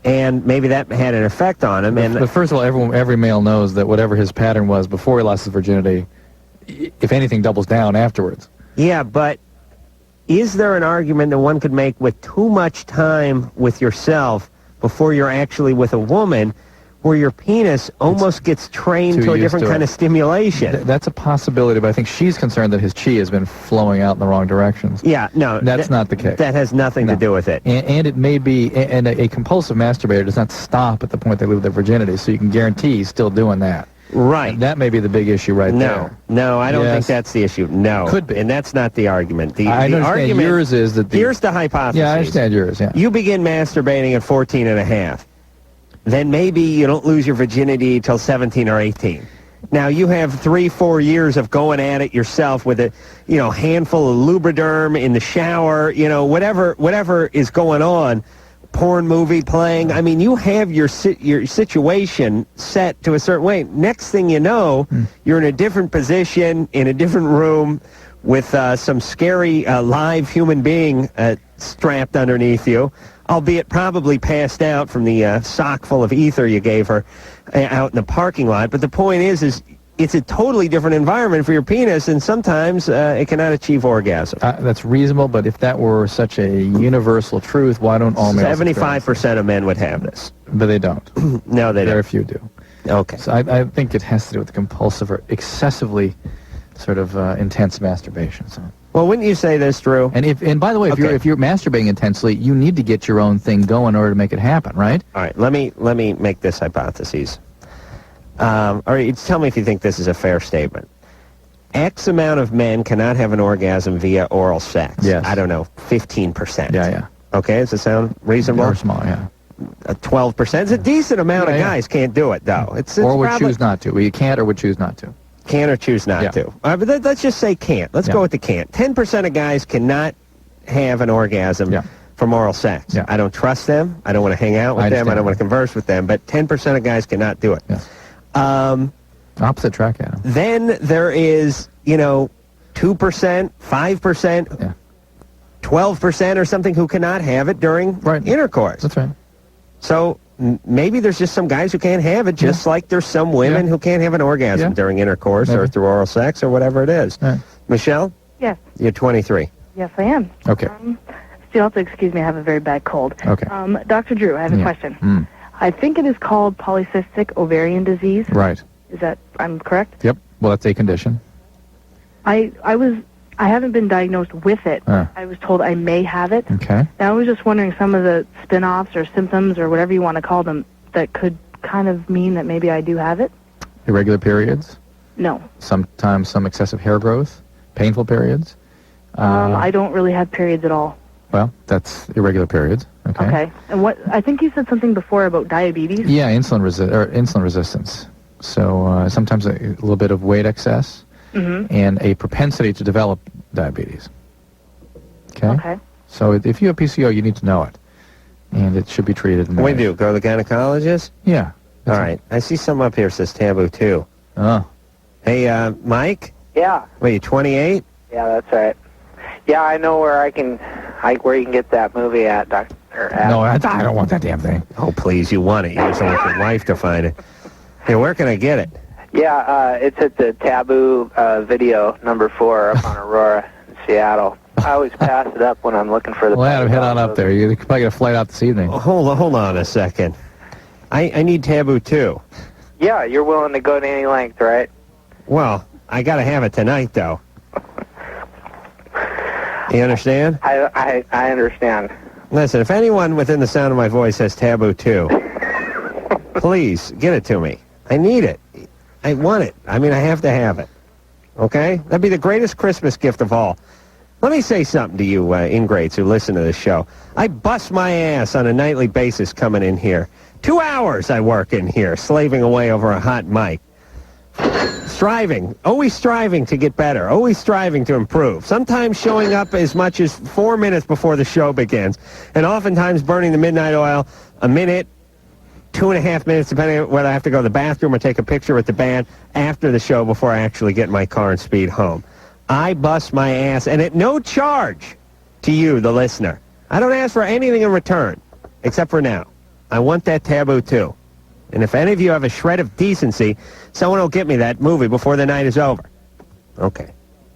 And maybe that had an effect on him. But first of all, every male knows that whatever his pattern was before he lost his virginity, if anything, doubles down afterwards. Yeah, but is there an argument that one could make with too much time with yourself before you're actually with a woman, where your penis almost gets trained to a different kind of stimulation? That's a possibility, but I think she's concerned that his chi has been flowing out in the wrong directions. Yeah, no. That's not the case. That has nothing to do with it. And it may be, and a compulsive masturbator does not stop at the point they lose their virginity, so you can guarantee he's still doing that. Right. And that may be the big issue there. No, I don't think that's the issue. No. Could be. And that's not the argument. I understand argument, yours is that here's the hypothesis. Yeah, I understand yours, yeah. You begin masturbating at 14 and a half. Then maybe you don't lose your virginity till 17 or 18. Now, you have 3-4 years of going at it yourself with a, handful of Lubriderm in the shower, whatever is going on, porn movie playing. I mean, you have your situation set to a certain way. Next thing you know, you're in a different position, in a different room, with some scary live human being strapped underneath you, albeit probably passed out from the sock full of ether you gave her out in the parking lot. But the point is it's a totally different environment for your penis, and sometimes it cannot achieve orgasm. That's reasonable, but if that were such a universal truth, why don't all males 75% of men would have this. But they don't. No, they don't. Very few do. Okay. So I think it has to do with compulsive or excessively sort of intense masturbation. So. Well, wouldn't you say this, Drew? And by the way, if you're masturbating intensely, you need to get your own thing going in order to make it happen, right? All right. Let me make this hypothesis. All right. Tell me if you think this is a fair statement. X amount of men cannot have an orgasm via oral sex. Yes. I don't know, 15%. Yeah. Okay. Does it sound reasonable? Or small, yeah. 12%. It's a decent amount of guys can't do it, though. It's or would probably, choose not to. Well, you can't or would choose not to. Can or choose not to. But let's just say can't. Let's go with the can't. 10% of guys cannot have an orgasm from oral sex. Yeah. I don't trust them. I don't want to hang out with them. I don't want to converse with them. But 10% of guys cannot do it. Yeah. Opposite track, Adam. Then there is, 2%, 5%, 12% or something who cannot have it during intercourse. That's right. So maybe there's just some guys who can't have it, just like there's some women who can't have an orgasm during intercourse or through oral sex or whatever it is. Michelle? Yes. You're 23. Yes, I am. Okay. You'll have to excuse me, I have a very bad cold. Okay. Dr. Drew, I have a question. I think it is called Polycystic Ovarian Disease. Right. Is that, I'm correct? Yep. Well, that's a condition. I haven't been diagnosed with it. I was told I may have it. Okay. And I was just wondering some of the spin-offs or symptoms or whatever you want to call them that could kind of mean that maybe I do have it. Irregular periods? No. Sometimes some excessive hair growth? Painful periods? I don't really have periods at all. Well, that's irregular periods. Okay. Okay. And what, I think you said something before about diabetes. Yeah, insulin resistance. So sometimes a little bit of weight excess and a propensity to develop diabetes. Okay? Okay. So if you have PCO, you need to know it. And it should be treated. What do you do? Go to the gynecologist? Yeah. All right. I see something up here that says taboo, too. Oh. Hey, Mike? Yeah. Wait, you 28? Yeah, that's right. Yeah, I know where where you can get that movie at, Doctor. No, I don't want that damn thing. Oh, please, you want it. You just want your wife to find it. Hey, where can I get it? Yeah, it's at the Taboo video number 4 up on Aurora in Seattle. I always pass it up when I'm looking for the... Well, Adam, head on up there. You probably get a flight out this evening. Oh, hold on a second. I need Taboo, too. Yeah, you're willing to go to any length, right? Well, I got to have it tonight, though. You understand? I understand. Listen, if anyone within the sound of my voice has Taboo 2, please, get it to me. I need it. I want it. I mean, I have to have it. Okay? That'd be the greatest Christmas gift of all. Let me say something to you ingrates who listen to this show. I bust my ass on a nightly basis coming in here. 2 hours I work in here, slaving away over a hot mic. Always striving to get better, always striving to improve. Sometimes showing up as much as 4 minutes before the show begins, and oftentimes burning the midnight oil a minute, 2.5 minutes, depending on whether I have to go to the bathroom or take a picture with the band after the show before I actually get in my car and speed home. I bust my ass, and at no charge to you, the listener. I don't ask for anything in return, except for now. I want that Taboo too. And if any of you have a shred of decency, someone will get me that movie before the night is over. Okay.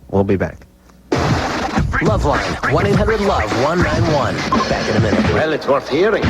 We'll be back. Loveline, 1-800-LOVE-191. Back in a minute. Well, it's worth hearing.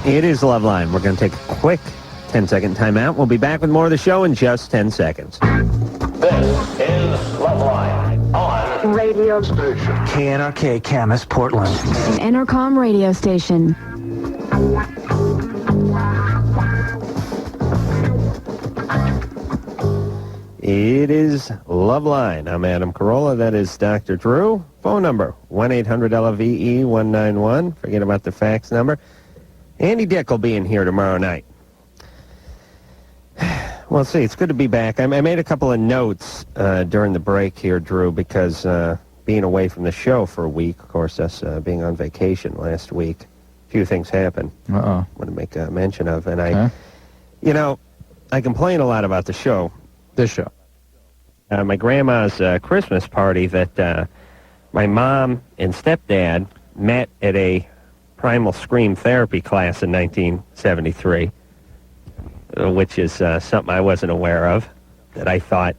It is Loveline. We're going to take a quick 10-second timeout. We'll be back with more of the show in just 10 seconds. This is Loveline on Radio Station. KNRK Camas, Portland. An Intercom radio station. It is Loveline. I'm Adam Carolla. That is Dr. Drew. Phone number, 1-800-LVE-191. Forget about the fax number. Andy Dick will be in here tomorrow night. Well, see, it's good to be back. I made a couple of notes during the break here, Drew, because being away from the show for a week, of course, us being on vacation last week, a few things happened. I want to make a mention of. And you know, I complain a lot about the show. This show. My grandma's Christmas party that my mom and stepdad met at a primal scream therapy class in 1973, which is something I wasn't aware of, that I thought,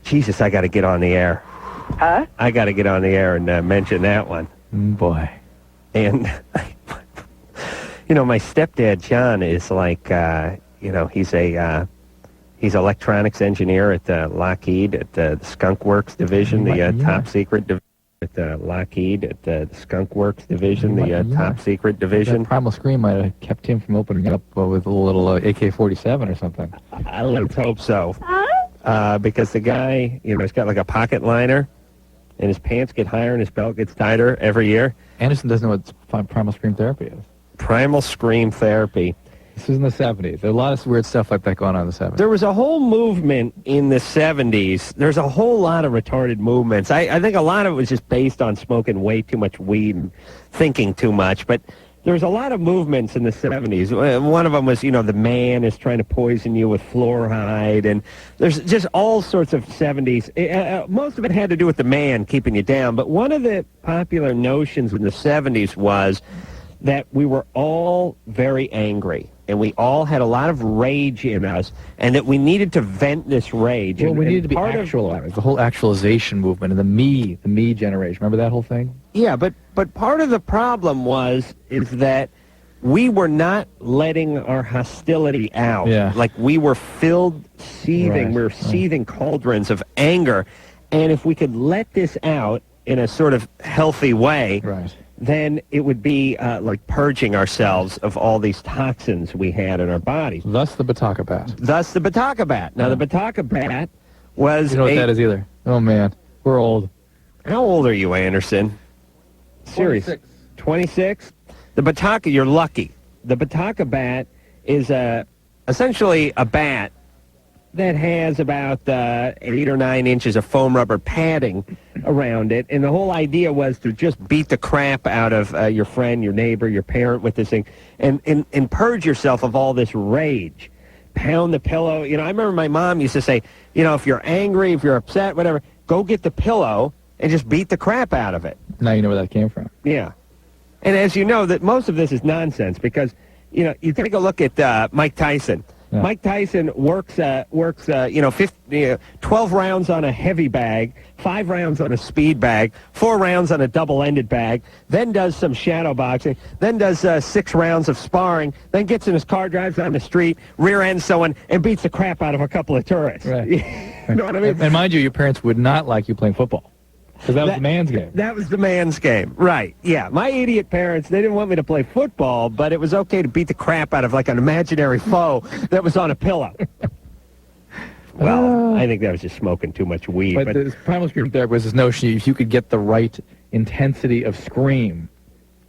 Jesus, I got to get on the air. Huh? I got to get on the air and mention that one. Boy. And, you know, my stepdad, John, is like, you know, he's electronics engineer at Lockheed at the Skunk Works division, the top secret division. At Lockheed at the Skunk Works division, the top secret division. That Primal Scream might have kept him from opening up with a little AK-47 or something. Let's hope so. Because the guy, you know, he's got like a pocket liner, and his pants get higher and his belt gets tighter every year. Anderson doesn't know what Primal Scream therapy is. Primal Scream therapy. This is in the 70s. There are a lot of weird stuff like that going on in the 70s. There was a whole movement in the 70s. There's a whole lot of retarded movements. I think a lot of it was just based on smoking way too much weed and thinking too much. But there was a lot of movements in the 70s. One of them was, you know, the man is trying to poison you with fluoride. And there's just all sorts of 70s. Most of it had to do with the man keeping you down. But one of the popular notions in the 70s was that we were all very angry. And we all had a lot of rage in us, and that we needed to vent this rage. Well, we and needed to be actualized. The whole actualization movement and the me generation. Remember that whole thing? Yeah, but part of the problem is that we were not letting our hostility out. Yeah. Like we were seething. Right, We were seething cauldrons of anger. And if we could let this out in a sort of healthy way, then it would be like purging ourselves of all these toxins we had in our bodies. Thus the Bataka bat. Thus the Bataka bat. Now, the Bataka bat was You know what that is either. Oh, man. We're old. How old are you, Anderson? Serious. 26? The Bataka, you're lucky. The Bataka bat is essentially a bat that has about 8 or 9 inches of foam rubber padding around it. And the whole idea was to just beat the crap out of your friend, your neighbor, your parent with this thing and purge yourself of all this rage. Pound the pillow. You know, I remember my mom used to say, you know, if you're angry, if you're upset, whatever, go get the pillow and just beat the crap out of it. Now you know where that came from. Yeah. And as you know, that most of this is nonsense because, you know, you take a look at Mike Tyson. Yeah. Mike Tyson works 12 rounds on a heavy bag, 5 rounds on a speed bag, 4 rounds on a double-ended bag, then does some shadow boxing, then does 6 rounds of sparring, then gets in his car, drives down the street, rear-ends someone, and beats the crap out of a couple of tourists. Right. You know what I mean? And mind you, your parents would not like you playing football. Because that was the man's game. That was the man's game. Right. Yeah. My idiot parents, they didn't want me to play football, but it was okay to beat the crap out of like an imaginary foe that was on a pillow. Well, I think that was just smoking too much weed. But the Primal Scream there was this notion if you could get the right intensity of scream,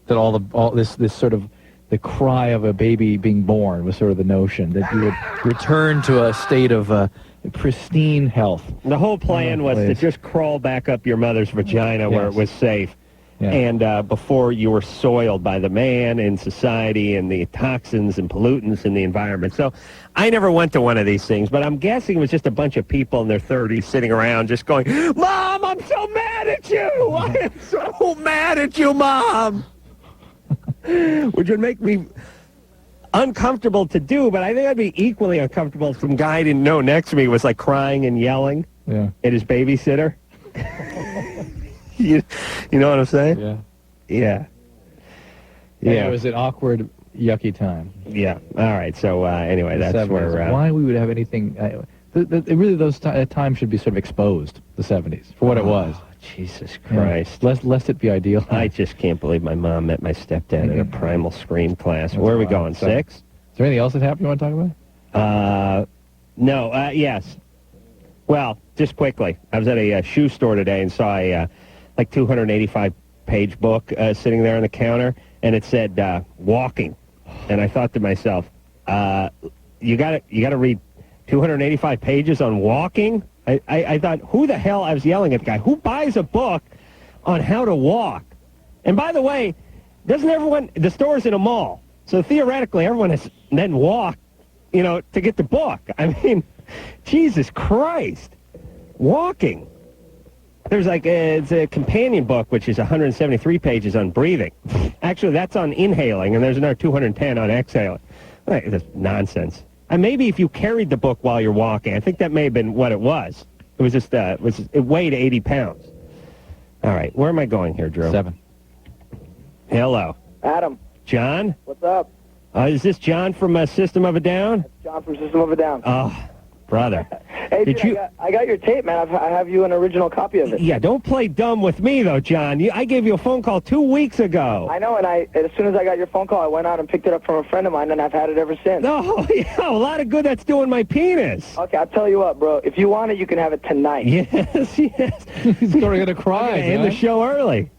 that all this sort of the cry of a baby being born was sort of the notion that you would return to a state of pristine health. The whole plan was to just crawl back up your mother's vagina where it was safe. Yeah. And before you were soiled by the man and society and the toxins and pollutants in the environment. So I never went to one of these things, but I'm guessing it was just a bunch of people in their 30s sitting around just going, Mom, I'm so mad at you. I am so mad at you, Mom. Which would make me uncomfortable to do, but I think I'd be equally uncomfortable if some guy I didn't know next to me was like crying and yelling at his babysitter. You know what I'm saying? Yeah. Yeah. Yeah. It was an awkward, yucky time. Yeah. All right. So anyway, that's where... why we would have anything... really, those times should be sort of exposed, the 70s, for what it was. Jesus Christ. Yeah. Lest it be ideal. I just can't believe my mom met my stepdad in a Primal Scream class. That's where are we going, 6? Is there anything else that happened you want to talk about? No. Yes. Well, just quickly, I was at a shoe store today and saw a like 285-page book sitting there on the counter, and it said walking. And I thought to myself, you got to read 285 pages on walking? I thought, who the hell? I was yelling at the guy. Who buys a book on how to walk? And by the way, doesn't everyone, the store's in a mall, so theoretically everyone has then walked, to get the book. I mean, Jesus Christ. Walking. There's it's a companion book, which is 173 pages on breathing. Actually, that's on inhaling, and there's another 210 on exhaling. That's nonsense. And maybe if you carried the book while you're walking, I think that may have been what it was. It was just, it weighed 80 pounds. All right, where am I going here, Drew? 7. Hello. Adam. John? What's up? Is this John from System of a Down? That's John from System of a Down. Oh, brother. Hey, dude, I got your tape, man. I have you an original copy of it. Yeah, don't play dumb with me, though, John. I gave you a phone call 2 weeks ago. I know, and as soon as I got your phone call, I went out and picked it up from a friend of mine, and I've had it ever since. Oh, yeah, a lot of good that's doing my penis. Okay, I'll tell you what, bro. If you want it, you can have it tonight. Yes, yes. He's going to cry. End the show early.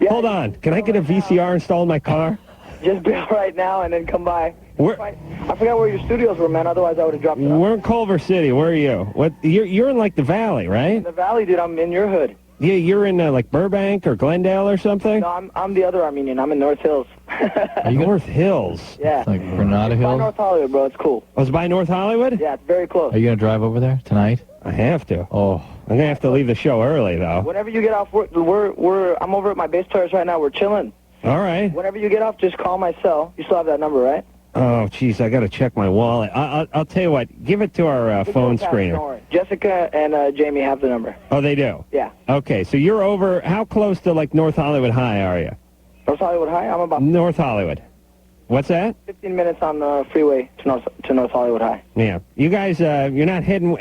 Yeah, hold on. Can I get a VCR installed in my car? Just bail right now and then come by. I forgot where your studios were, man. Otherwise, I would have dropped it off. We're in Culver City. Where are you? What? You're in, like, the Valley, right? In the Valley, dude. I'm in your hood. Yeah, you're in, like, Burbank or Glendale or something? No, I'm the other Armenian. I'm in North Hills. Are you North Hills? Yeah. Like Granada Hills? By North Hollywood, bro. It's cool. Oh, it's by North Hollywood? Yeah, it's very close. Are you going to drive over there tonight? I have to. Oh. I'm going to have to leave the show early, though. Whenever you get off work, I'm over at my bass players right now. We're chilling. All right. Whenever you get off, just call my cell. You still have that number, right? Oh, jeez, I got to check my wallet. I'll tell you what. Give it to our phone screener. Jessica and Jamie have the number. Oh, they do? Yeah. Okay, so you're over, how close to, like, North Hollywood High are you? North Hollywood High? I'm about... North Hollywood. What's that? 15 minutes on the freeway to North Hollywood High. Yeah. You guys, you're not heading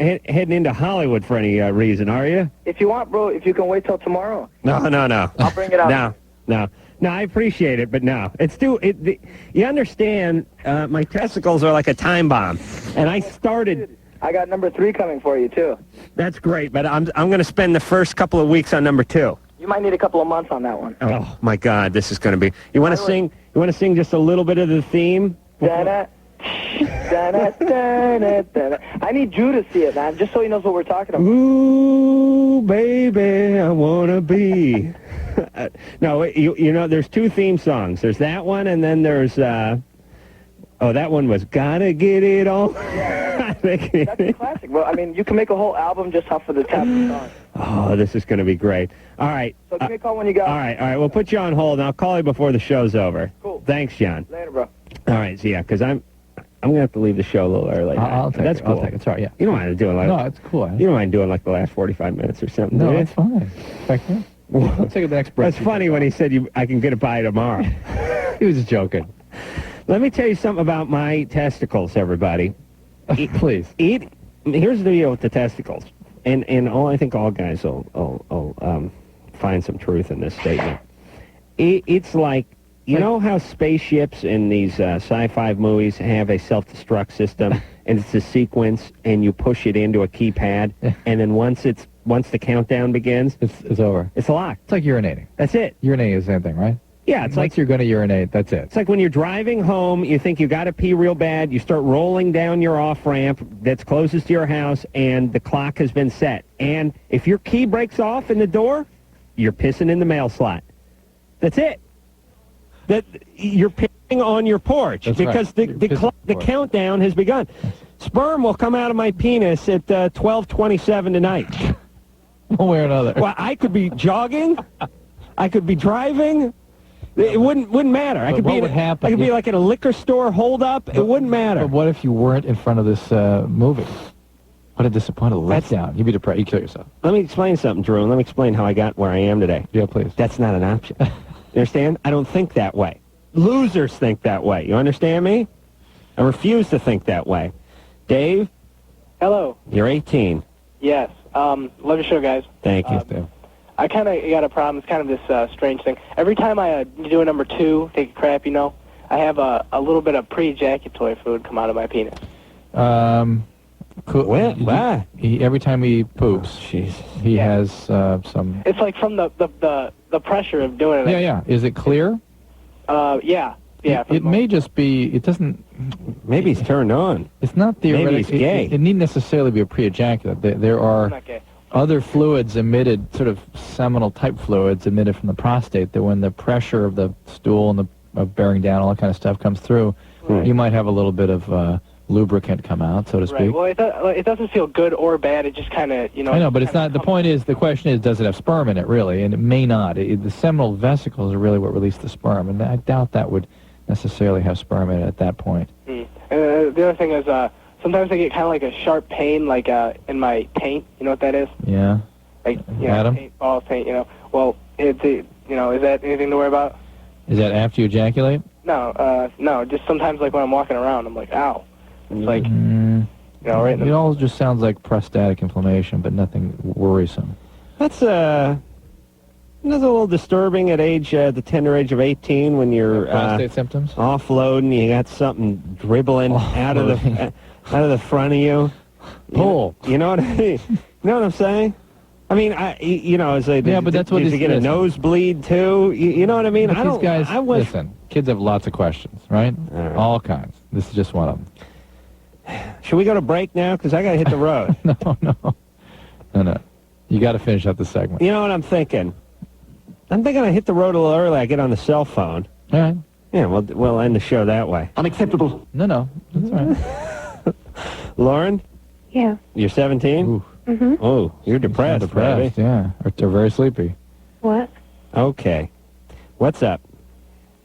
into Hollywood for any reason, are you? If you want, bro, if you can wait till tomorrow. No. I'll bring it out. No, I appreciate it, but no. It's you understand, my testicles are like a time bomb, and I started... I got number 3 coming for you, too. That's great, but I'm going to spend the first couple of weeks on number 2. You might need a couple of months on that one. Oh, my God, this is going to be... You want to sing? You want to sing just a little bit of the theme? I need Drew to see it, man, just so he knows what we're talking about. Ooh, baby, I want to be... No, you know, there's 2 theme songs. There's that one, and then there's... that one was Gotta Get It On. That's a classic, bro. I mean, you can make a whole album just off of the Taboo song. Oh, this is going to be great. All right. So give me a call when you got it. All right. We'll put you on hold, and I'll call you before the show's over. Cool. Thanks, John. Later, bro. All right, so yeah, because I'm going to have to leave the show a little early. I'll take That's it. cool. I'll take it. Sorry, yeah. You don't mind doing like... No, it's cool. You don't mind doing like the last 45 minutes or something, do No, you? it's fine. In fact, yeah. Let's take the next break. That's funny when he said I can get it by tomorrow. He was just joking. Let me tell you something about my testicles, everybody. Please. Here's the deal with the testicles, and I think all guys will find some truth in this statement. It's like, you know how spaceships in these sci-fi movies have a self-destruct system, and it's a sequence, and you push it into a keypad, and then once the countdown begins, it's over. It's locked. It's like urinating. That's it. Urinating is the same thing, right? Yeah, it's Once you're going to urinate, that's it. It's like when you're driving home, you think you got to pee real bad, you start rolling down your off-ramp that's closest to your house, and the clock has been set. And if your key breaks off in the door, you're pissing in the mail slot. That's it. That you're pissing on your porch because the countdown has begun. Sperm will come out of my penis at 12:27 tonight. One way or another. Well, I could be jogging. I could be driving. It wouldn't matter. I could be like at a liquor store hold-up. It wouldn't matter. But what if you weren't in front of this movie? What a disappointing letdown. You'd be depressed. You'd kill yourself. Let me explain something, Drew, and let me explain how I got where I am today. Yeah, please. That's not an option. You understand? I don't think that way. Losers think that way. You understand me? I refuse to think that way. Dave? Hello. You're 18. Yes. Love your show, guys. Thank you, Dave. I kind of got a problem. It's kind of this strange thing. Every time I do a number 2, take a crap, I have a little bit of pre-ejaculatory fluid come out of my penis. Every time he poops, he has some. It's like from the pressure of doing it. Yeah. Is it clear? Yeah. It may just be. It doesn't. Maybe he's turned on. It's not theoretic. Maybe he's gay. It needn't necessarily be a pre-ejaculate. There are other fluids emitted, sort of seminal type fluids emitted from the prostate, that when the pressure of the stool and the bearing down, all that kind of stuff comes through, you might have a little bit of lubricant come out, so to speak. Right. Well, it doesn't feel good or bad. It just kind of, I know, but it's not. The point is, the question is, does it have sperm in it, really? And it may not. The seminal vesicles are really what release the sperm, and I doubt that would necessarily have sperm in it at that point. And the other thing is, sometimes I get kind of like a sharp pain, like in my taint. You know what that is? Yeah. Like, Adam? Taint, balls, taint. Well, is that anything to worry about? Is that after you ejaculate? No, just sometimes, like when I'm walking around, I'm like, ow. It's like, right in the... It all just sounds like prostatic inflammation, but nothing worrisome. That's a little disturbing at the tender age of 18 when you're prostate symptoms, offloading. You got something dribbling out of the front of you. Pull. You know what I mean? You know what I'm saying? I mean, but that's what. Did you get a nosebleed too? You know what I mean? But these guys, listen. Kids have lots of questions, right? All kinds. This is just one of them. Should we go to break now? Because I got to hit the road. No. You got to finish up the segment. You know what I'm thinking? I'm thinking I hit the road a little early. I get on the cell phone. All right. Yeah, we'll end the show that way. Unacceptable. No. That's all right. Lauren? Yeah. You're 17? Mm-hmm. Oh, you're depressed, baby. Yeah. Or very sleepy. What? Okay. What's up?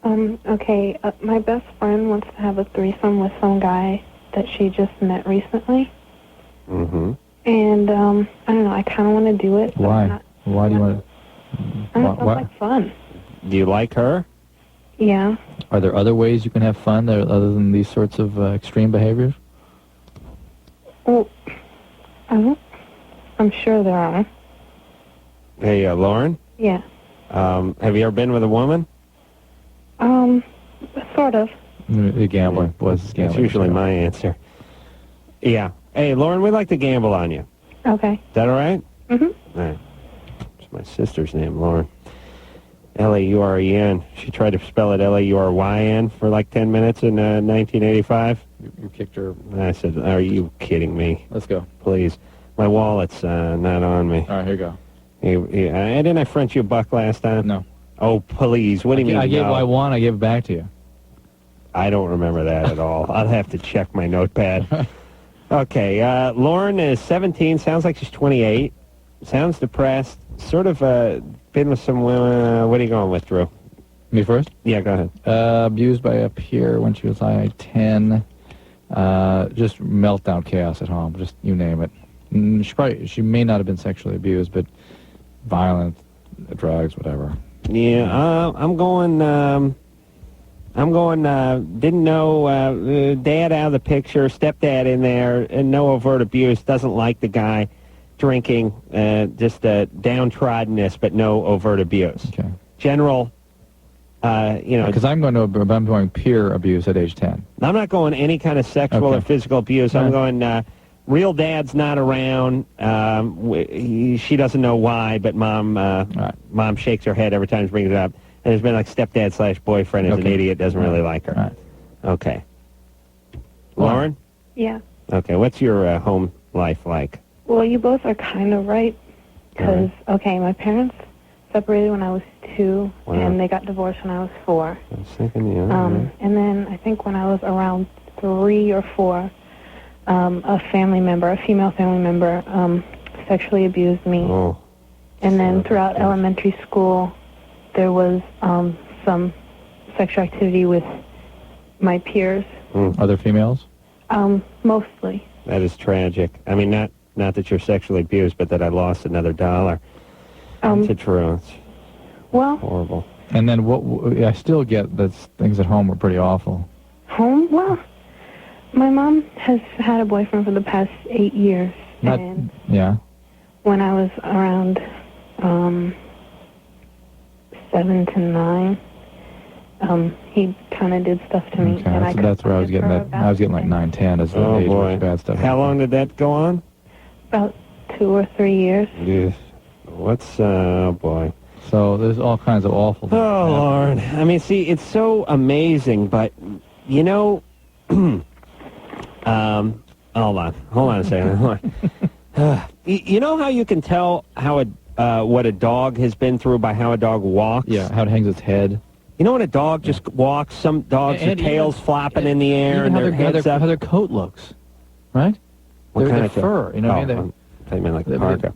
Okay, my best friend wants to have a threesome with some guy that she just met recently. Mm-hmm. And, I don't know, I kind of want to do it. Why? Why do you want to? I don't know, it sounds like fun. Do you like her? Yeah. Are there other ways you can have fun other than these sorts of extreme behaviors? Well, I'm sure there are. Hey, Lauren? Yeah. Have you ever been with a woman? Sort of. The gambler was gambling. That's usually my answer. Yeah. Hey, Lauren, we'd like to gamble on you. Okay. Is that all right? Mm-hmm. All right. It's my sister's name, Lauren. L-A-U-R-E-N. She tried to spell it L-A-U-R-Y-N for like 10 minutes in 1985. You kicked her. I said, are you kidding me? Let's go. Please. My wallet's not on me. All right, here you go. Didn't I front you $1 last time? No. Oh, please. What do you mean? I gave I won. I gave it back to you. I don't remember that at all. I'll have to check my notepad. Okay. Lauren is 17. Sounds like she's 28. Sounds depressed. Sort of been with some women. What are you going with, Drew? Me first? Yeah, go ahead. Abused by a peer when she was 10. Just meltdown chaos at home. Just you name it. She may not have been sexually abused, but violent, drugs, whatever. Yeah, I'm going, didn't know, dad out of the picture, stepdad in there, and no overt abuse, doesn't like the guy, drinking, just downtroddenness, but no overt abuse. Okay. General, Because I'm going peer abuse at age 10. I'm not going any kind of sexual or physical abuse. I'm going, real dad's not around. She doesn't know why, but mom shakes her head every time she brings it up. And there's been like stepdad/boyfriend is an idiot, doesn't really like her. Right. Okay. Lauren? Yeah. Okay, what's your home life like? Well, you both are kind of right. Because, my parents separated when I was 2, and they got divorced when I was 4. I was thinking, And then I think when I was around 3 or 4, a female family member, sexually abused me. Oh. And then throughout elementary school, there was some sexual activity with my peers. Other females? Mostly. That is tragic. I mean, not that you're sexually abused, but that I lost another $1. It's true. It's horrible. And then I still get that things at home were pretty awful. Home? Well, my mom has had a boyfriend for the past 8 years. Yeah. When I was around 7 to 9, he kind of did stuff to me. Okay, and that's where I was getting that. I was getting like 9, 10 as the age where bad stuff. How long did that go on? About 2 or 3 years. Yes. What's, oh boy. So there's all kinds of awful things. Oh, Lauren. I mean, see, it's so amazing, but, you know, hold on a second. Hold on. You know how you can tell how what a dog has been through by how a dog walks? Yeah, how it hangs its head. You know when a dog just walks, some dogs, their tail's flopping in the air and their head's up? How their coat looks, right? What kind their of fur, you know what I mean? I mean like a parka.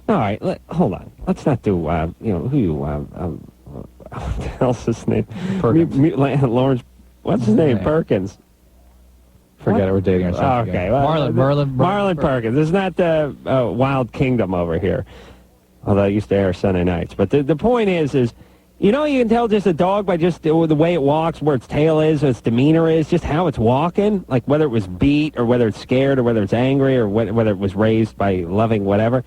All right, hold on. Let's not do, what the hell's his name? Perkins. Lawrence, what's his name? Perkins. Forget it, we're dating ourselves Okay. again. Well, Marlon Perkins. This is not the Wild Kingdom over here. Although I used to air Sunday nights. But the point is, you know, you can tell just a dog by just the way it walks, where its tail is, its demeanor is, just how it's walking, like whether it was beat or whether it's scared or whether it's angry or whether it was raised by loving whatever.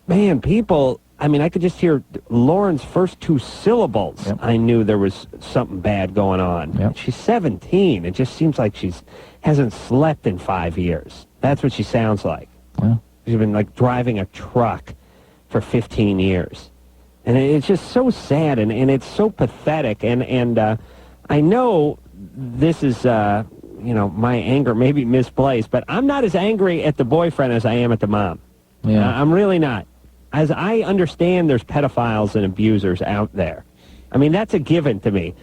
Man, people, I mean, I could just hear Lauren's first 2 syllables. Yep. I knew there was something bad going on. Yep. She's 17. It just seems like she hasn't slept in 5 years. That's what she sounds like. Yeah. She's been like driving a truck for 15 years. And it's just so sad, and it's so pathetic. And I know this is, my anger may be misplaced, but I'm not as angry at the boyfriend as I am at the mom. Yeah. I'm really not. As I understand, there's pedophiles and abusers out there. I mean, that's a given to me.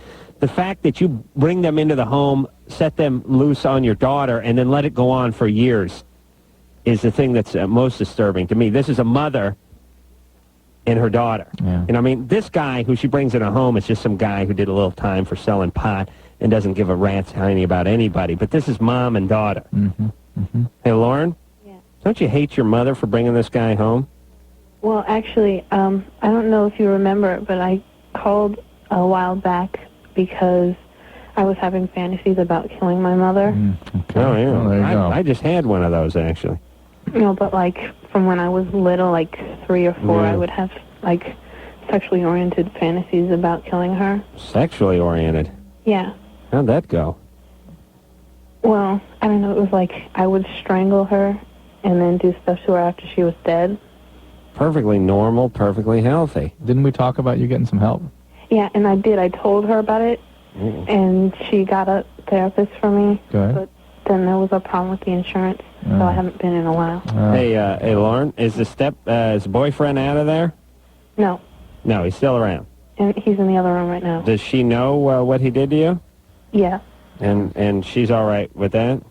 The fact that you bring them into the home, set them loose on your daughter, and then let it go on for years is the thing that's most disturbing to me. This is a mother and her daughter. Yeah. And I mean, this guy who she brings in a home is just some guy who did a little time for selling pot and doesn't give a rat's hiney about anybody. But this is mom and daughter. Mm-hmm. Mm-hmm. Hey, Lauren? Yeah. Don't you hate your mother for bringing this guy home? Well, actually, I don't know if you remember, but I called a while back because I was having fantasies about killing my mother. Okay. Oh, yeah. Well, there you go. I just had one of those, actually. No, but like from when I was little, like 3 or 4, Yeah. I would have like sexually oriented fantasies about killing her. Sexually oriented. Yeah. How'd that go? Well, I don't know. It was like I would strangle her and then do stuff to her after she was dead. Perfectly normal, perfectly healthy. Didn't we talk about you getting some help? Yeah, and I did. I told her about it, and she got a therapist for me. Good. But then there was a problem with the insurance, so I haven't been in a while. Hey, Lauren, is the boyfriend out of there? No, No, he's still around. and he's in the other room right now. Does she know what he did to you? Yeah, And she's all right with that?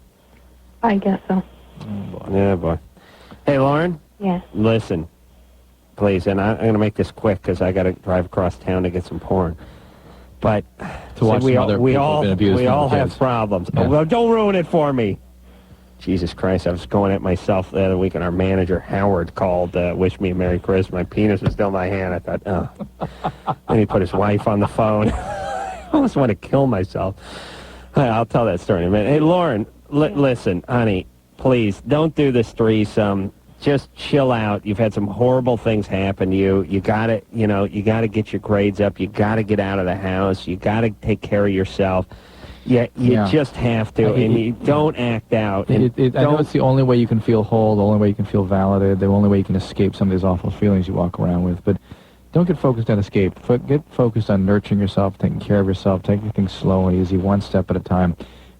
I guess so. Yeah, boy. Hey, Lauren, Yeah. listen, please, and I'm going to make this quick because I got to drive across town to get some porn. But To watch we some all, other we people all, who've been abused we from all the have kids. problems. Yeah. Oh, well, don't ruin it for me. Jesus Christ, I was going at myself the other week, and our manager, Howard, called, wished me a Merry Christmas. My penis was still in my hand. I thought, oh. Then he put his wife on the phone. I almost want to kill myself. I'll tell that story in a minute. Hey, Lauren, listen, honey, please, don't do this threesome. Just chill out. You've had some horrible things happen to you. You got to, you got to get your grades up. You got to get out of the house. You got to take care of yourself. You just have to, and you don't act out. I know it's the only way you can feel whole, the only way you can feel validated, the only way you can escape some of these awful feelings you walk around with. But don't get focused on escape. Get focused on nurturing yourself, taking care of yourself, taking things slow and easy, one step at a time.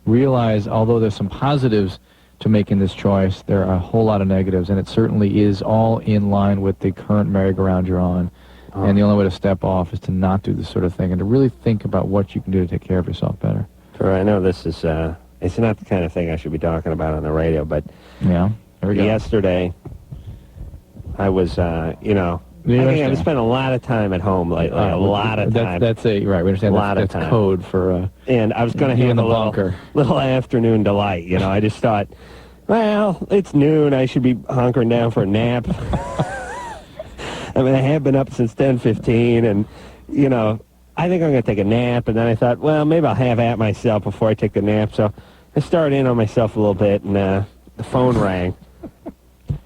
Realize, although there's some positives to making this choice, there are a whole lot of negatives, and it certainly is all in line with the current merry-go-round you're on. And the only way to step off is to not do this sort of thing and to really think about what you can do to take care of yourself better. Sure, I know this is, it's not the kind of thing I should be talking about on the radio, but yeah, there we go. Yesterday, I was, I think I've spent a lot of time at home lately, a lot of time. That's right, we understand that's time. Code for... and I was going to have a little afternoon delight, I just thought, well, it's noon, I should be hunkering down for a nap. I mean, I have been up since 10:15, and, I think I'm going to take a nap, and then I thought, well, maybe I'll have at myself before I take the nap, so I started in on myself a little bit, and the phone rang.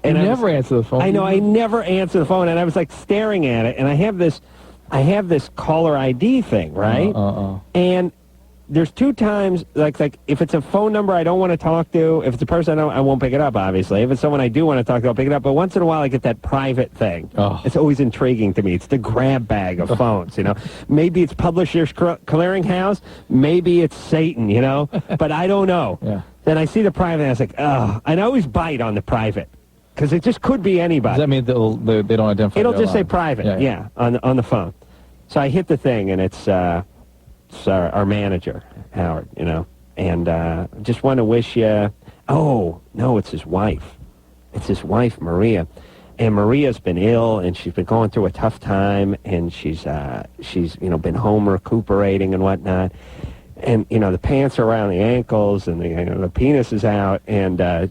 And you never answer the phone. I know, I never answer the phone, and I was like staring at it, and I have this I have this caller ID thing, right? And there's 2 times, like if it's a phone number I don't want to talk to, if it's a person I won't pick it up, obviously. If it's someone I do want to talk to, I'll pick it up. But once in a while, I get that private thing. It's always intriguing to me. It's the grab bag of phones, you know. Maybe it's Publishers Clearinghouse. Maybe it's Satan, you know. But I don't know. Then I see the private, and I was like, oh. And I always bite on the private. Because it just could be anybody. Does that mean they don't identify? It'll just say private, yeah, on the phone. So I hit the thing, and it's our manager, Howard, you know, and just want to wish you. Oh no, it's his wife. It's his wife, Maria, and Maria's been ill, and she's been going through a tough time, and she's been home recuperating and whatnot, and the pants are around the ankles, and the penis is out, and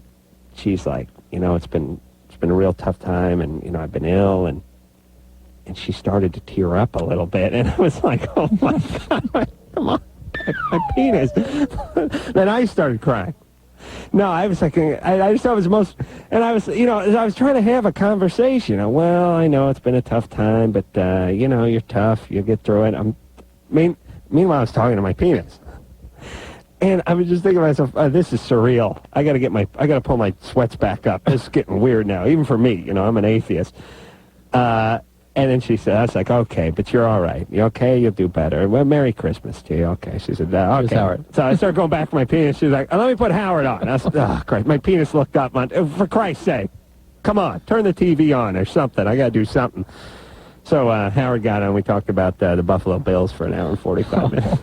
she's like, it's been a real tough time, and I've been ill, and she started to tear up a little bit, and I was like, oh my God, come on, my penis. Then I started crying. No, I was like, I just thought it was the most, and I was, I was trying to have a conversation. Well, I know it's been a tough time, but, you're tough, you'll get through it. Meanwhile, I was talking to my penis. And I was just thinking to myself, this is surreal. I got to pull my sweats back up. This is getting weird now, even for me. I'm an atheist. And then she said, I was like, okay, but you're all right. You okay? You'll do better. Well, Merry Christmas to you. Okay. She said, okay. Howard. So I started going back to my penis. She was like, let me put Howard on. I said, oh, Christ. My penis looked up. For Christ's sake, come on, turn the TV on or something. I got to do something. So Howard got on. We talked about the Buffalo Bills for an hour and 45 minutes.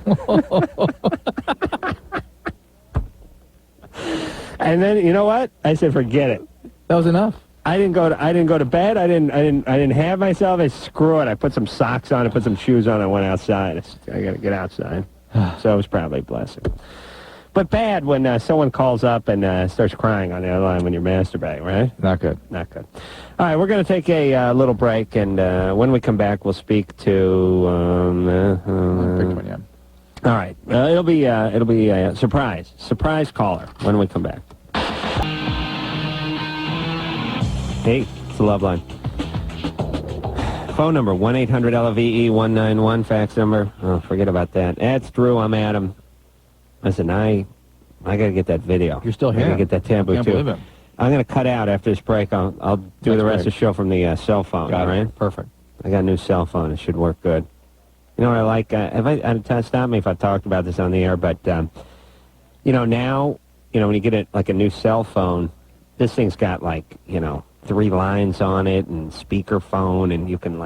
And then, you know what? I said, forget it. That was enough. I didn't go to bed. I didn't have myself. I screw it. I put some socks on. I put some shoes on. I went outside. I got to get outside. So it was probably a blessing. But bad when someone calls up and starts crying on the other line when you're masturbating, right? Not good. Not good. All right, we're going to take a little break, and when we come back, we'll speak to. Pick one, yeah. All right, it'll be a surprise caller when we come back. Hey, it's the Loveline. Phone number 1-800-LVE-191. Fax number. Oh, forget about that. That's Drew. I'm Adam. Listen, I got to get that video. You're still here. I got to get that taboo I can't too. believe it. I'm going to cut out after this break. I'll do the rest of the show from the cell phone. Got all it. right? Perfect. I got a new cell phone. It should work good. You know what I like? Stop me if I talked about this on the air, but now, when you get a new cell phone, this thing's got 3 lines on it and speakerphone, and you can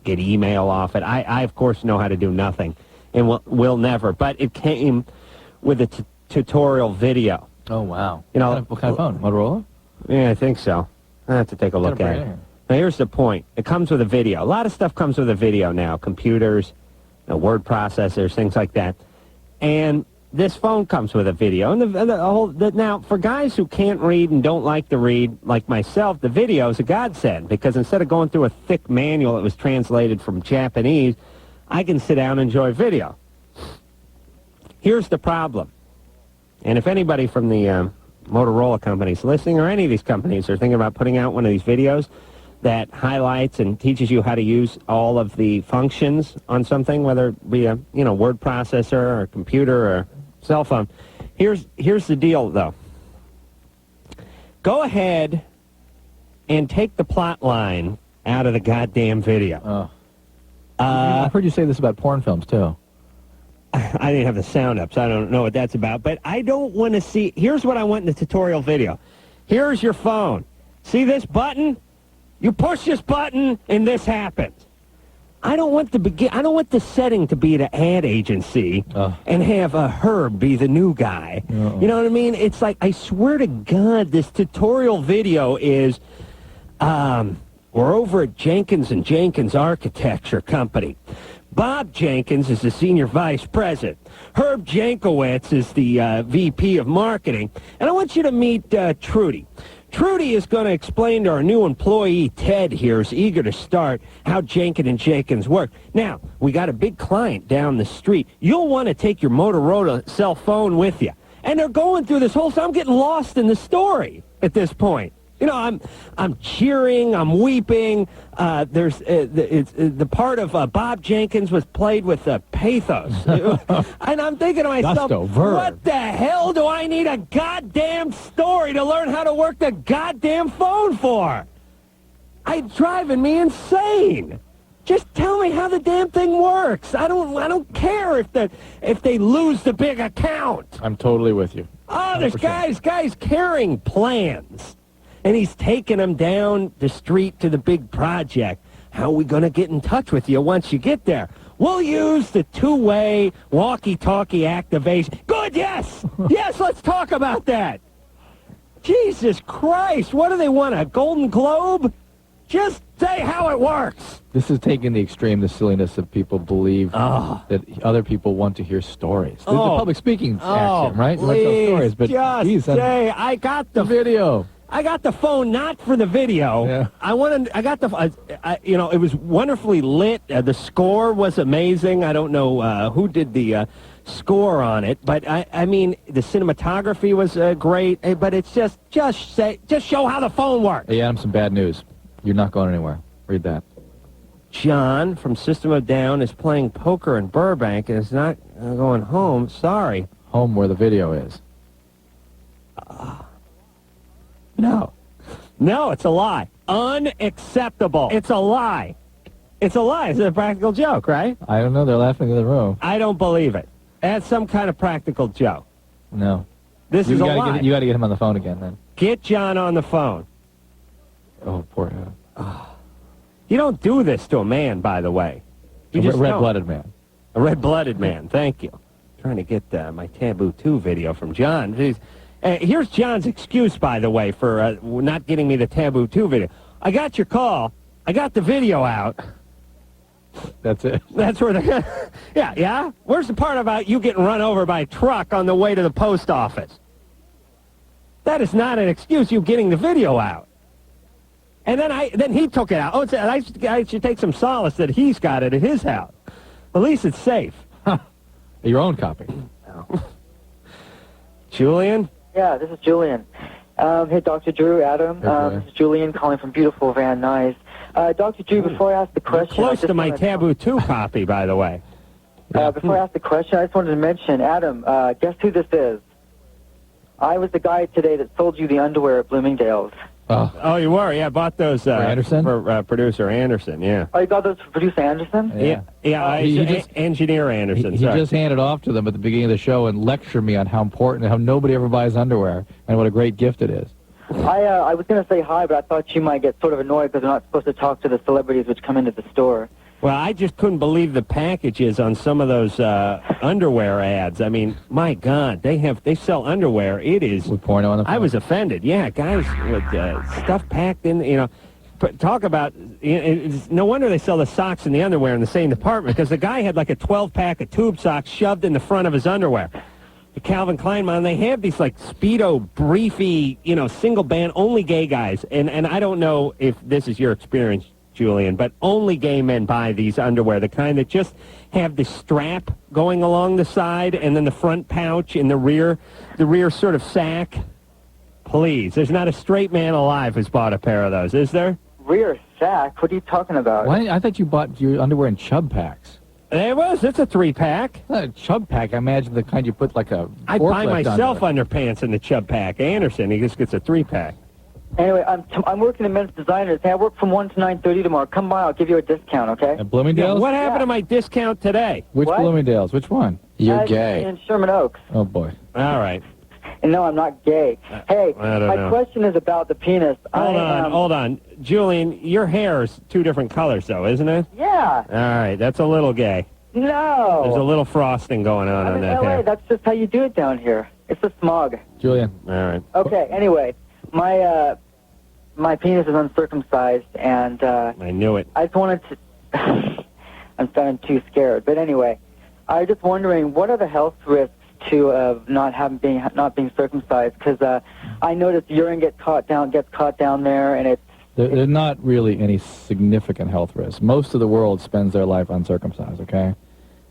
get email off it. I of course know how to do nothing, and will never. But it came with a tutorial video. Oh wow! What kind of phone? Motorola? Yeah, I think so. I have to take a look at it. Now here's the point. It comes with a video. A lot of stuff comes with a video now. Computers, word processors, things like that, and this phone comes with a video, and now for guys who can't read and don't like to read, like myself, the video is a godsend, because instead of going through a thick manual that was translated from Japanese, I can sit down and enjoy video. Here's the problem, and if anybody from the Motorola companies listening, or any of these companies are thinking about putting out one of these videos that highlights and teaches you how to use all of the functions on something, whether it be a word processor or a computer or cell phone. Here's the deal, though. Go ahead and take the plot line out of the goddamn video. I've heard you say this about porn films, too. I didn't have the sound up, so I don't know what that's about. But I don't want to see... Here's what I want in the tutorial video. Here's your phone. See this button? You push this button, and this happens. I don't want the setting to be the ad agency and have Herb be the new guy. You know what I mean? It's like, I swear to God, this tutorial video is, we're over at Jenkins & Jenkins Architecture Company. Bob Jenkins is the senior vice president. Herb Jankowitz is the VP of marketing. And I want you to meet Trudy. Trudy is going to explain to our new employee, Ted, here, is eager to start, how Jenkins & Jenkins work. Now, we got a big client down the street. You'll want to take your Motorola cell phone with you. And they're going through this whole... I'm getting lost in the story at this point. You know, I'm cheering, I'm weeping. The part of Bob Jenkins was played with pathos, and I'm thinking to myself, what the hell do I need a goddamn story to learn how to work the goddamn phone for? It's driving me insane. Just tell me how the damn thing works. I don't care if they lose the big account. I'm totally with you. Oh, there's guys carrying plans. And he's taking them down the street to the big project. How are we going to get in touch with you once you get there? We'll use the two-way walkie-talkie activation. Good, yes! Yes, let's talk about that. Jesus Christ, what do they want, a Golden Globe? Just say how it works. This is taking the extreme, the silliness of people believe that other people want to hear stories. This is a public speaking action, right? You want to tell stories, but just say, I got the video. I got the phone not for the video. Yeah. I got the. It was wonderfully lit. The score was amazing. I don't know who did the score on it, but I mean the cinematography was great. But it's just show how the phone works. Hey, Adam, some bad news. You're not going anywhere. Read that. John from System of a Down is playing poker in Burbank and is not going home. Sorry. Home where the video is. No, it's a lie. Unacceptable. It's a lie. It's a lie. It's a practical joke, right? I don't know. They're laughing in the room. I don't believe it. That's some kind of practical joke. No. This is a lie. You got to get him on the phone again, then. Get John on the phone. Oh, poor Adam. You don't do this to a man, by the way. You just red-blooded man. A red-blooded man. Thank you. Trying to get my Taboo 2 video from John. Jeez. Here's John's excuse, by the way, for not getting me the Taboo 2 video. I got your call. I got the video out. That's it. That's where the... Yeah? Where's the part about you getting run over by a truck on the way to the post office? That is not an excuse, you getting the video out. And then he took it out. Oh, I should take some solace that he's got it at his house. At least it's safe. Your own copy. Julian? Yeah, this is Julian. Hey, Dr. Drew, Adam. This is Julian calling from beautiful Van Nuys. Dr. Drew, before I ask the question... Close to my Taboo 2 copy, by the way. Before I ask the question, I just wanted to mention, Adam, guess who this is? I was the guy today that sold you the underwear at Bloomingdale's. Oh, you were? Yeah, I bought those for Anderson? For producer Anderson, yeah. Oh, you got those for producer Anderson? Yeah, engineer Anderson. He just handed off to them at the beginning of the show and lectured me on how important, how nobody ever buys underwear, and what a great gift it is. I was going to say hi, but I thought you might get sort of annoyed because we're not supposed to talk to the celebrities which come into the store. Well, I just couldn't believe the packages on some of those underwear ads. I mean, my God, they sell underwear. It is with porno on the phone. I was offended. Yeah, guys with stuff packed in. You know, talk about. It's no wonder they sell the socks and the underwear in the same department because the guy had like a 12-pack of tube socks shoved in the front of his underwear. The Calvin Klein man, they have these like Speedo, briefy, single band, only gay guys, and I don't know if this is your experience, Julian, but only gay men buy these underwear, the kind that just have the strap going along the side and then the front pouch in the rear sort of sack. Please, there's not a straight man alive who's bought a pair of those, is there? Rear sack? What are you talking about? I thought you bought your underwear in chub packs. It's a 3-pack. A chub pack, I imagine the kind you put like a I buy myself underpants in the chub pack. Anderson, he just gets a 3-pack. Anyway, I'm working at Men's Designers. Hey, I work from 1 to 9:30 tomorrow. Come by, I'll give you a discount, okay? At Bloomingdale's? What happened to my discount today? Which Bloomingdale's? Which one? You're gay. In Sherman Oaks. Oh, boy. All right. And no, I'm not gay. Hey, my question is about the penis. Hold on. Julian, your hair is 2 different colors, though, isn't it? Yeah. All right, that's a little gay. No. There's a little frosting going on I'm in that LA. hair. That's just how you do it down here. It's the smog. Julian. All right. Okay, anyway, my penis is uncircumcised, and I knew it. I just wanted to... I'm sounding too scared. But anyway, I was just wondering, what are the health risks to not being circumcised? Because I noticed urine gets caught down there, and it's... There's not really any significant health risks. Most of the world spends their life uncircumcised, okay?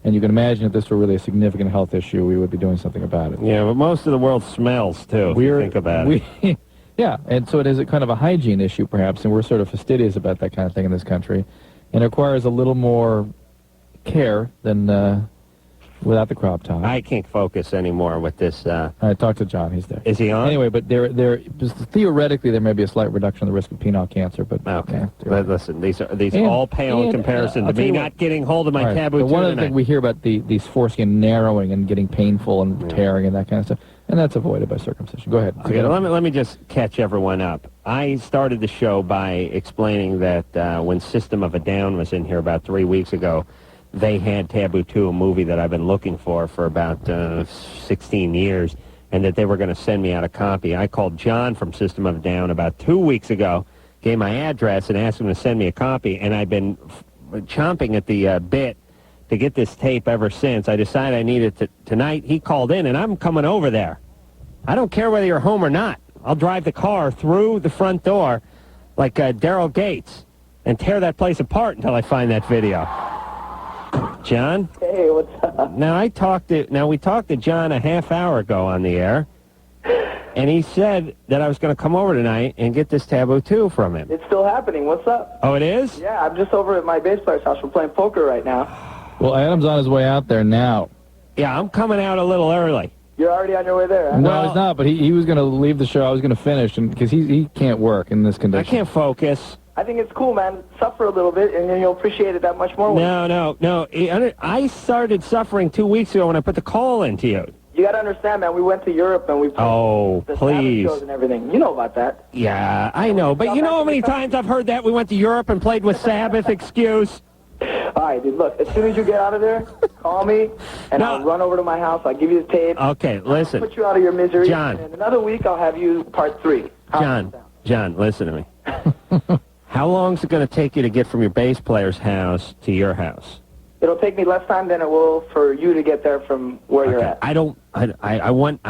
And you can imagine if this were really a significant health issue, we would be doing something about it. Yeah, but most of the world smells, too, if you think about it. Yeah, and so it is a kind of a hygiene issue, perhaps, and we're sort of fastidious about that kind of thing in this country, and it requires a little more care than without the crop top. I can't focus anymore with this. I talked to John. He's there. Is he on? Anyway, but theoretically there may be a slight reduction in the risk of penile cancer. But okay. But listen, these all pale in comparison to me not getting hold of my taboo. But one of the things we hear about these foreskin narrowing and getting painful and tearing and that kind of stuff, and that's avoided by circumcision. Go ahead. Okay, let me just catch everyone up. I started the show by explaining that when System of a Down was in here about 3 weeks ago, they had Taboo 2, a movie that I've been looking for about 16 years, and that they were going to send me out a copy. I called John from System of a Down about 2 weeks ago, gave my address, and asked him to send me a copy, and I've been chomping at the bit to get this tape ever since. I decided I needed it tonight. He called in, and I'm coming over there. I don't care whether you're home or not. I'll drive the car through the front door like Daryl Gates and tear that place apart until I find that video. John? Hey, what's up? Now, we talked to John a half hour ago on the air, and he said that I was going to come over tonight and get this Taboo 2 from him. It's still happening. What's up? Oh, it is? Yeah, I'm just over at my bass player's house. We're playing poker right now. Well, Adam's on his way out there now. Yeah, I'm coming out a little early. You're already on your way there, huh? No, he's not, but he was going to leave the show. I was going to finish, because he can't work in this condition. I can't focus. I think it's cool, man. Suffer a little bit, and then you'll appreciate it that much more. No. I started suffering 2 weeks ago when I put the call into you. You got to understand, man. We went to Europe, and we played the please. shows and everything. You know about that. Yeah, I know. But you know how many times I've heard that? We went to Europe and played with Sabbath excuse. All right, dude, look, as soon as you get out of there, call me, and I'll run over to my house. I'll give you the tape. Okay, listen. I'll put you out of your misery. John. And in another week, I'll have you part 3. John, listen to me. How long is it going to take you to get from your bass player's house to your house? It'll take me less time than it will for you to get there from where you're at. I want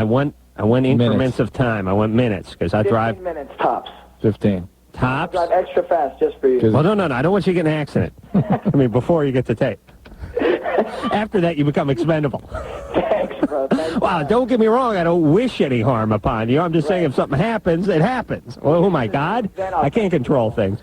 increments of time. I want minutes, because I drive... 15 minutes tops. 15. Tops? I drive extra fast just for you. Well, no. I don't want you to get in an accident. I mean, before you get the tape. After that, you become expendable. Thanks, bro. Wow, don't get me wrong. I don't wish any harm upon you. I'm just saying if something happens, it happens. Well, oh, my God. I can't control things.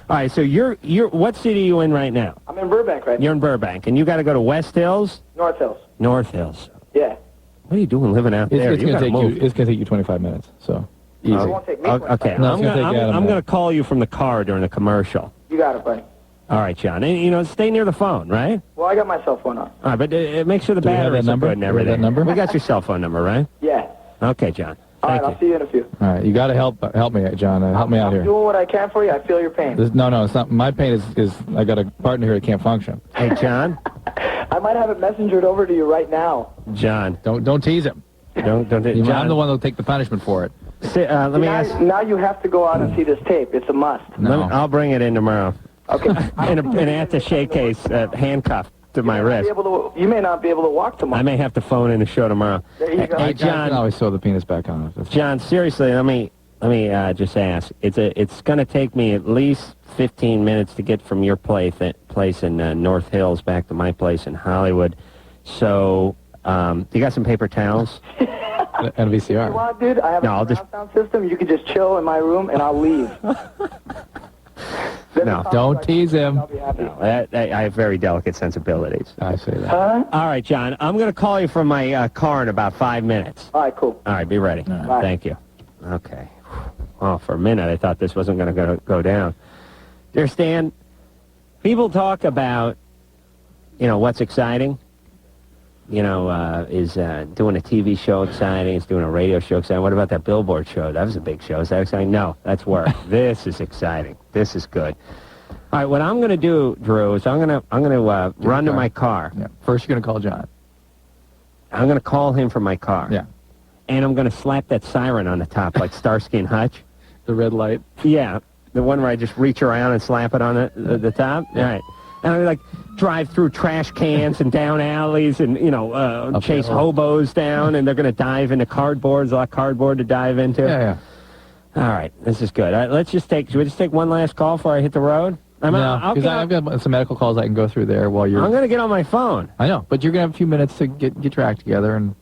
All right, so you're what city are you in right now? I'm in Burbank right now. You're in Burbank, and you got to go to West Hills? North Hills. North Hills. Yeah. What are you doing living out there? It's going to take you 25 minutes, so easy. It won't take me 25 Okay, minutes. I'm going to call you from the car during the commercial. You got it, buddy. All right, John. And, stay near the phone, right? Well, I got my cell phone on. All right, but make sure the batteries are good and everything. That number? We got your cell phone number, right? Yeah. Okay, John. All right, I'll see you in a few. All right, you got to help me, John. Help me out here. I'm doing what I can for you. I feel your pain. No, it's not. My pain is I got a partner here that can't function. Hey, John. I might have it messengered over to you right now. John. Don't tease him. Don't. John, I'm the one that'll take the punishment for it. Let me ask. Now you have to go out and see this tape. It's a must. No. I'll bring it in tomorrow. Okay. in an attaché case, handcuffed to my wrist. You may not be able to walk tomorrow. I may have to phone in the show tomorrow. There you go. Hey, I John. can always sew the penis back on. John, seriously, let me just ask. It's going to take me at least 15 minutes to get from your place in North Hills back to my place in Hollywood. So, you got some paper towels? And VCR. You want, dude? I have a surround sound system. You can just chill in my room, and I'll leave. No, don't tease him. No, I have very delicate sensibilities. I say that. Huh? All right, John. I'm going to call you from my car in about 5 minutes. All right, cool. All right, be ready. Bye. Thank you. Okay. Oh, for a minute, I thought this wasn't going to go down. Dear Stan, people talk about, what's exciting. Is doing a TV show exciting? Is doing a radio show exciting? What about that Billboard show? That was a big show. Is that exciting? No, that's work. This is exciting. This is good. All right, what I'm going to do, Drew, is I'm going to run to my car. Yeah. First, you're going to call John. I'm going to call him from my car. Yeah. And I'm going to slap that siren on the top like Starsky and Hutch. The red light. Yeah, the one where I just reach around and slap it on the top. Yeah. Right. And I drive through trash cans and down alleys and chase hobos down, and they're going to dive into cardboard. There's a lot of cardboard to dive into. Yeah. All right, this is good. All right, should we just take one last call before I hit the road? No, because I've got some medical calls I can go through there while you're... I'm going to get on my phone. I know, but you're going to have a few minutes to get your act together and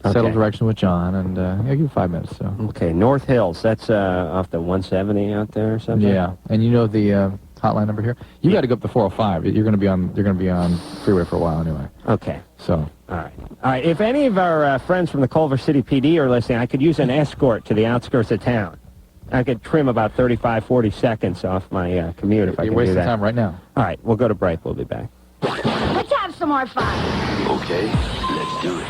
settle direction with John, and I'll give you 5 minutes. So. Okay, North Hills. That's off the 170 out there or something. Yeah, and you know the hotline number here. You got to go up the 405. You're going to be on freeway for a while anyway. Okay. So. All right. If any of our friends from the Culver City PD are listening, I could use an escort to the outskirts of town. I could trim about 35, 40 seconds off my commute if I can do that. You're wasting time right now. All right, we'll go to break. We'll be back. Let's have some more fun. Okay, let's do it.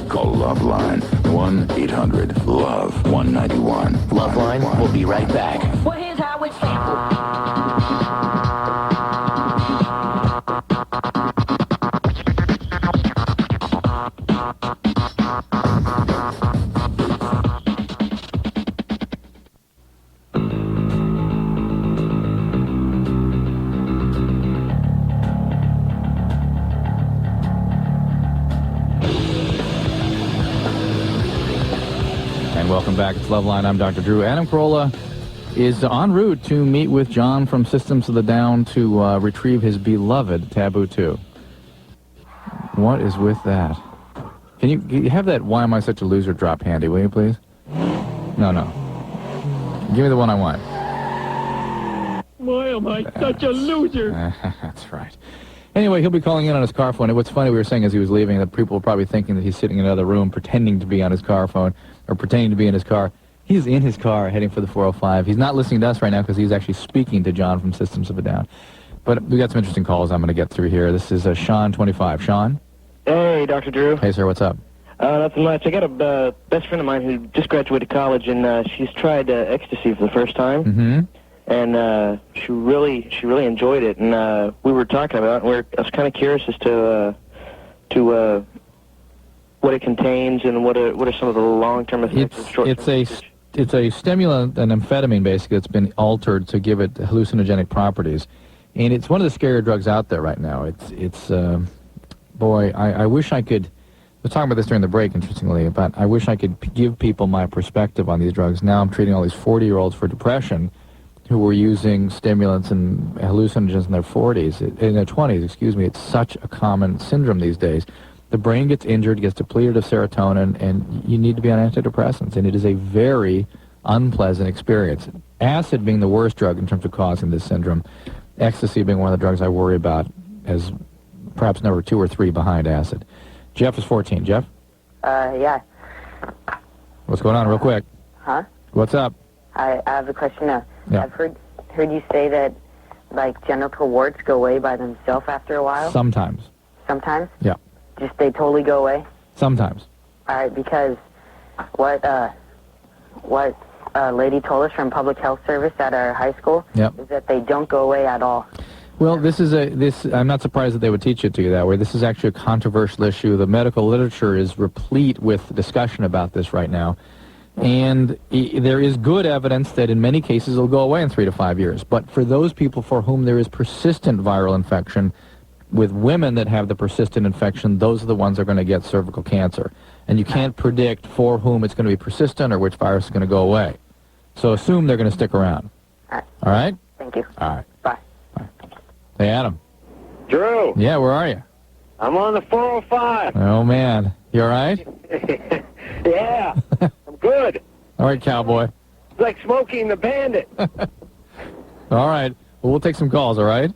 Call Loveline, 1-800-LOVE-191. Loveline, we'll be right back. Well, here's how it's sampled. Welcome back. It's Loveline. I'm Dr. Drew. Adam Carolla is en route to meet with John from Systems of the Down to retrieve his beloved Taboo 2. What is with that? Can you have that Why Am I Such a Loser drop handy, will you please? No. Give me the one I want. Why am I such a loser? That's right. Anyway, he'll be calling in on his car phone. And what's funny, we were saying as he was leaving, that people were probably thinking that he's sitting in another room pretending to be on his car phone or pretending to be in his car. He's in his car heading for the 405. He's not listening to us right now because he's actually speaking to John from Systems of a Down. But we got some interesting calls I'm going to get through here. This is Sean, 25. Sean? Hey, Dr. Drew. Hey, sir, what's up? Nothing much. I got a best friend of mine who just graduated college, and she's tried ecstasy for the first time. Mm-hmm. And she really enjoyed it, and we were talking about it, and I was kind of curious as to what it contains and what are some of the long-term effects of short-term It's a stimulant, an amphetamine, basically, that's been altered to give it hallucinogenic properties. And it's one of the scarier drugs out there right now. Boy, I wish I could, I was talking about this during the break, interestingly, but I wish I could give people my perspective on these drugs. Now I'm treating all these 40-year-olds for depression who were using stimulants and hallucinogens in their 20s, excuse me. It's such a common syndrome these days. The brain gets injured, gets depleted of serotonin, and you need to be on antidepressants, and it is a very unpleasant experience. Acid being the worst drug in terms of causing this syndrome, ecstasy being one of the drugs I worry about as perhaps number 2 or 3 behind acid. Jeff is 14. Jeff? Yeah. What's going on, real quick? Huh? What's up? I have a question now. Yeah. I've heard you say that, like, genital warts go away by themselves after a while? Sometimes. Sometimes? Yeah. Just they totally go away? Sometimes. All right, because what lady told us from Public Health Service at our high school is that they don't go away at all. Well, I'm not surprised that they would teach it to you that way. This is actually a controversial issue. The medical literature is replete with discussion about this right now. And there is good evidence that in many cases it'll go away in 3 to 5 years. But for those people for whom there is persistent viral infection, with women that have the persistent infection, those are the ones that are going to get cervical cancer. And you can't predict for whom it's going to be persistent or which virus is going to go away. So assume they're going to stick around. All right? Thank you. All right. Bye. Hey, Adam. Drew. Yeah, where are you? I'm on the 405. Oh, man. You all right? Yeah, I'm good. All right, cowboy. It's like Smokey and the Bandit. All right. Well, we'll take some calls, all right?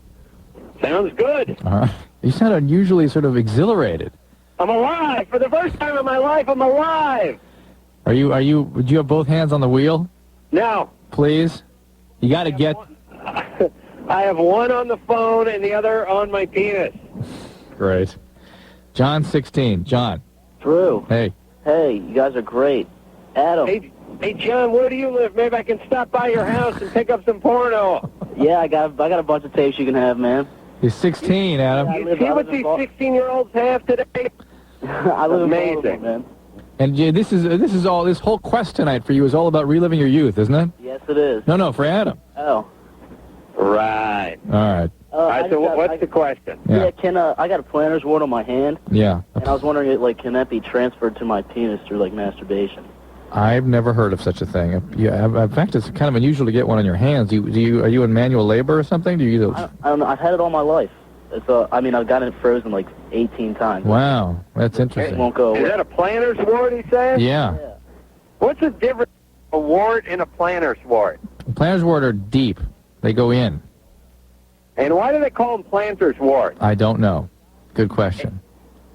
Sounds good. All right. You sound unusually sort of exhilarated. I'm alive. For the first time in my life, I'm alive. Do you have both hands on the wheel? No. Please? You got to get... I have one on the phone and the other on my penis. Great. John 16. John. Drew. Hey. Hey, you guys are great. Adam. Hey, John, where do you live? Maybe I can stop by your house and pick up some porno. Yeah, I got a bunch of tapes you can have, man. He's 16, Adam. You see what these 16-year-olds have today? I live Amazing, in man. And this whole quest tonight for you is all about reliving your youth, isn't it? Yes, it is. No, for Adam. Oh. Right. All right. All right, so what's the question? Yeah, I got a planner's wart on my hand. Yeah. And I was wondering, can that be transferred to my penis through, masturbation? I've never heard of such a thing. In fact, it's kind of unusual to get one on your hands. Are you in manual labor or something? Do you? I don't know. I've had it all my life. So, I mean, I've gotten it frozen like 18 times. Wow, that's It interesting. won't go Is away. that a planter's wart, he's saying? Yeah. What's the difference between a wart and a planter's wart? Planter's wart are deep. They go in. And why do they call them planter's wart? I don't know. Good question.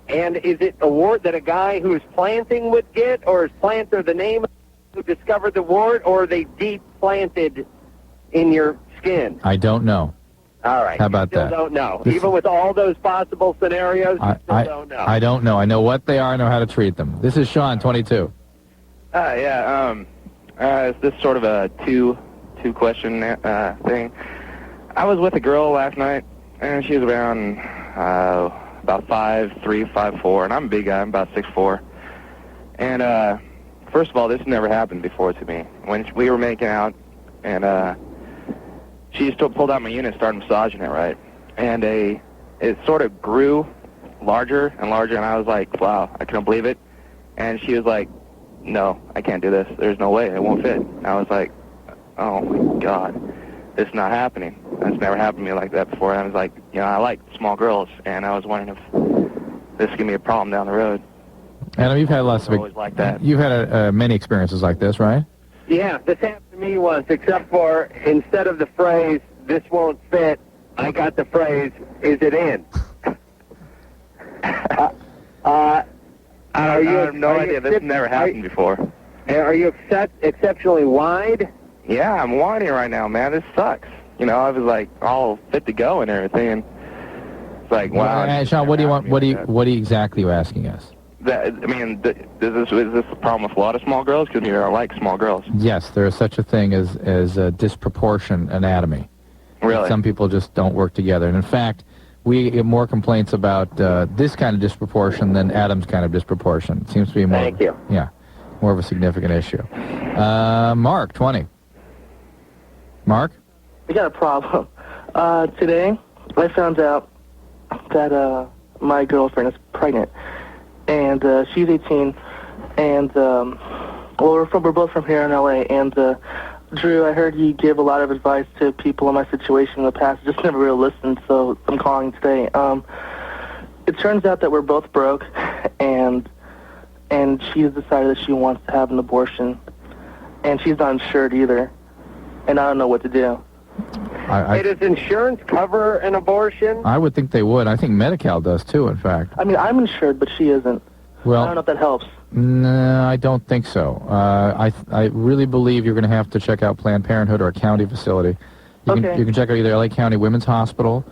And is it a wart that a guy who's planting would get, or is planter the name who discovered the wart, or are they deep planted in your skin? I don't know. All right. How about you still that? don't know. This- Even with all those possible scenarios, you still don't know. I don't know. I know what they are. I know how to treat them. This is Sean, 22. This is sort of a two question thing. I was with a girl last night, and she was around about 5'3", 5'4", and I'm a big guy. I'm about 6'4". And first of all, this never happened before to me. When we were making out, and she just pulled out my unit and started massaging it, right? And it sort of grew larger and larger, and I was like, wow, I couldn't believe it. And she was like, no, I can't do this. There's no way. It won't fit. And I was like, oh, my God. This is not happening. That's never happened to me like that before. And I was like, I like small girls, and I was wondering if this could be a problem down the road. Adam, you've had lots of... Always like that. You've had many experiences like this, right? Yeah, this happened to me once, except for instead of the phrase, this won't fit, I got the phrase, is it in? I have no idea. This never happened before. Are you exceptionally wide? Yeah, I'm whining right now, man. This sucks. I was like all fit to go and everything. And it's like, wow. Sean, what do you want? What do you exactly are you asking us? Is this a problem with a lot of small girls? Because I like small girls. Yes, there is such a thing as a disproportion anatomy. Really? Some people just don't work together. And in fact, we get more complaints about this kind of disproportion than Adam's kind of disproportion. It seems to be more. Thank you. Yeah, more of a significant issue. Mark, 20. Mark? We got a problem. Today, I found out that my girlfriend is pregnant, and she's 18, and we're both from here in LA. And Drew, I heard you give a lot of advice to people in my situation in the past. Just never really listened, so I'm calling today. It turns out that we're both broke, and she's decided that she wants to have an abortion, and she's not insured either, and I don't know what to do. Hey, does insurance cover an abortion? I would think they would. I think Medi-Cal does too, in fact. I mean, I'm insured, but she isn't. Well, I don't know if that helps. No, I don't think so. I really believe you're going to have to check out Planned Parenthood or a county facility. You can check out either LA County Women's Hospital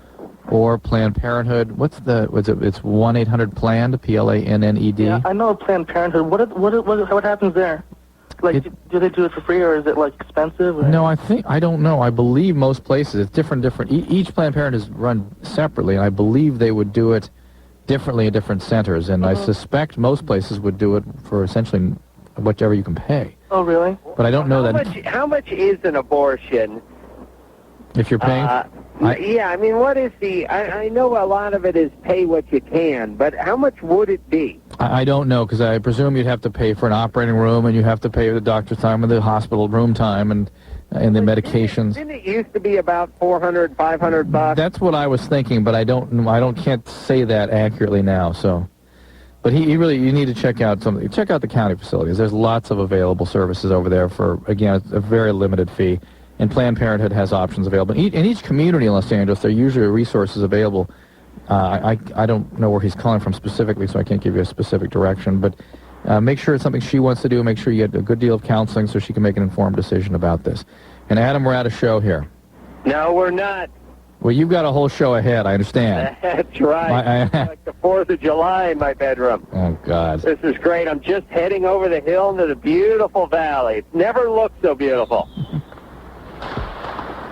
or Planned Parenthood. It's 1-800-PLANNED, P-L-A-N-N-E-D. Yeah, I know of Planned Parenthood. What happens there? Like, do they do it for free, or is it, like, expensive? Or? No, I don't know. I believe most places, it's different. Each Planned Parenthood is run separately, and I believe they would do it differently in different centers, and I suspect most places would do it for essentially whatever you can pay. Oh, really? But I don't know that... How much is an abortion? If you're paying... Yeah, I mean, what is the... I know a lot of it is pay what you can, but how much would it be? I don't know, because I presume you'd have to pay for an operating room, and you have to pay the doctor's time and the hospital room time and the medications. Didn't it used to be about $400, $500? That's what I was thinking, but I can't say that accurately now. So, but you need to check out check out the county facilities. There's lots of available services over there for, again, a very limited fee. And Planned Parenthood has options available. In each community in Los Angeles, there are usually resources available. I don't know where he's calling from specifically, so I can't give you a specific direction. But make sure it's something she wants to do. Make sure you get a good deal of counseling so she can make an informed decision about this. And Adam, we're at a show here. No, we're not. Well, you've got a whole show ahead, I understand. That's right. Like the 4th of July in my bedroom. Oh, God. This is great. I'm just heading over the hill into the beautiful valley. It's never looked so beautiful.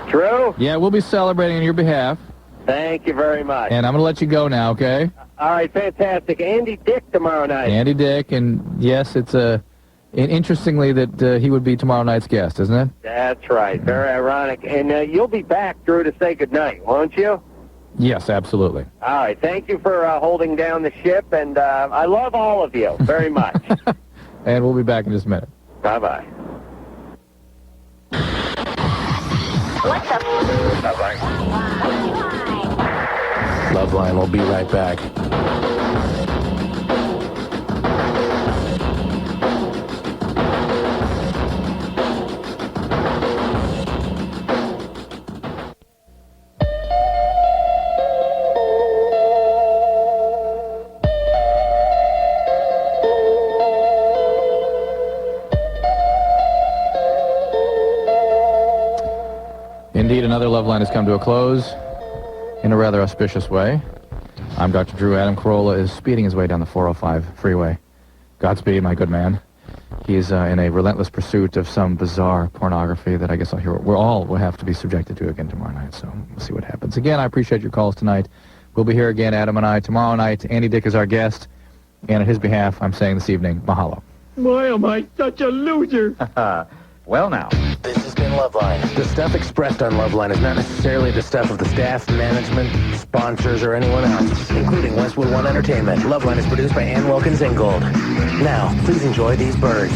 True? Yeah, we'll be celebrating on your behalf. Thank you very much. And I'm going to let you go now, okay? All right, fantastic. Andy Dick tomorrow night. Andy Dick, and yes, it's interestingly that he would be tomorrow night's guest, isn't it? That's right. Very ironic. And you'll be back, Drew, to say goodnight, won't you? Yes, absolutely. All right. Thank you for holding down the ship, and I love all of you very much. And we'll be back in just a minute. Bye-bye. What's up? Bye-bye. Loveline will be right back. Indeed, another Loveline has come to a close in a rather auspicious way. I'm Dr. Drew. Adam Carolla is speeding his way down the 405 freeway. Godspeed, my good man. He is in a relentless pursuit of some bizarre pornography that I guess we're all will have to be subjected to again tomorrow night, so we'll see what happens. Again, I appreciate your calls tonight. We'll be here again, Adam and I, tomorrow night. Andy Dick is our guest, and on his behalf, I'm saying this evening, mahalo. Why am I such a loser? Well, now. This has been Loveline. The stuff expressed on Loveline is not necessarily the stuff of the staff, management, sponsors, or anyone else, including Westwood One Entertainment. Loveline is produced by Ann Wilkins Ingold. Now, please enjoy these birds.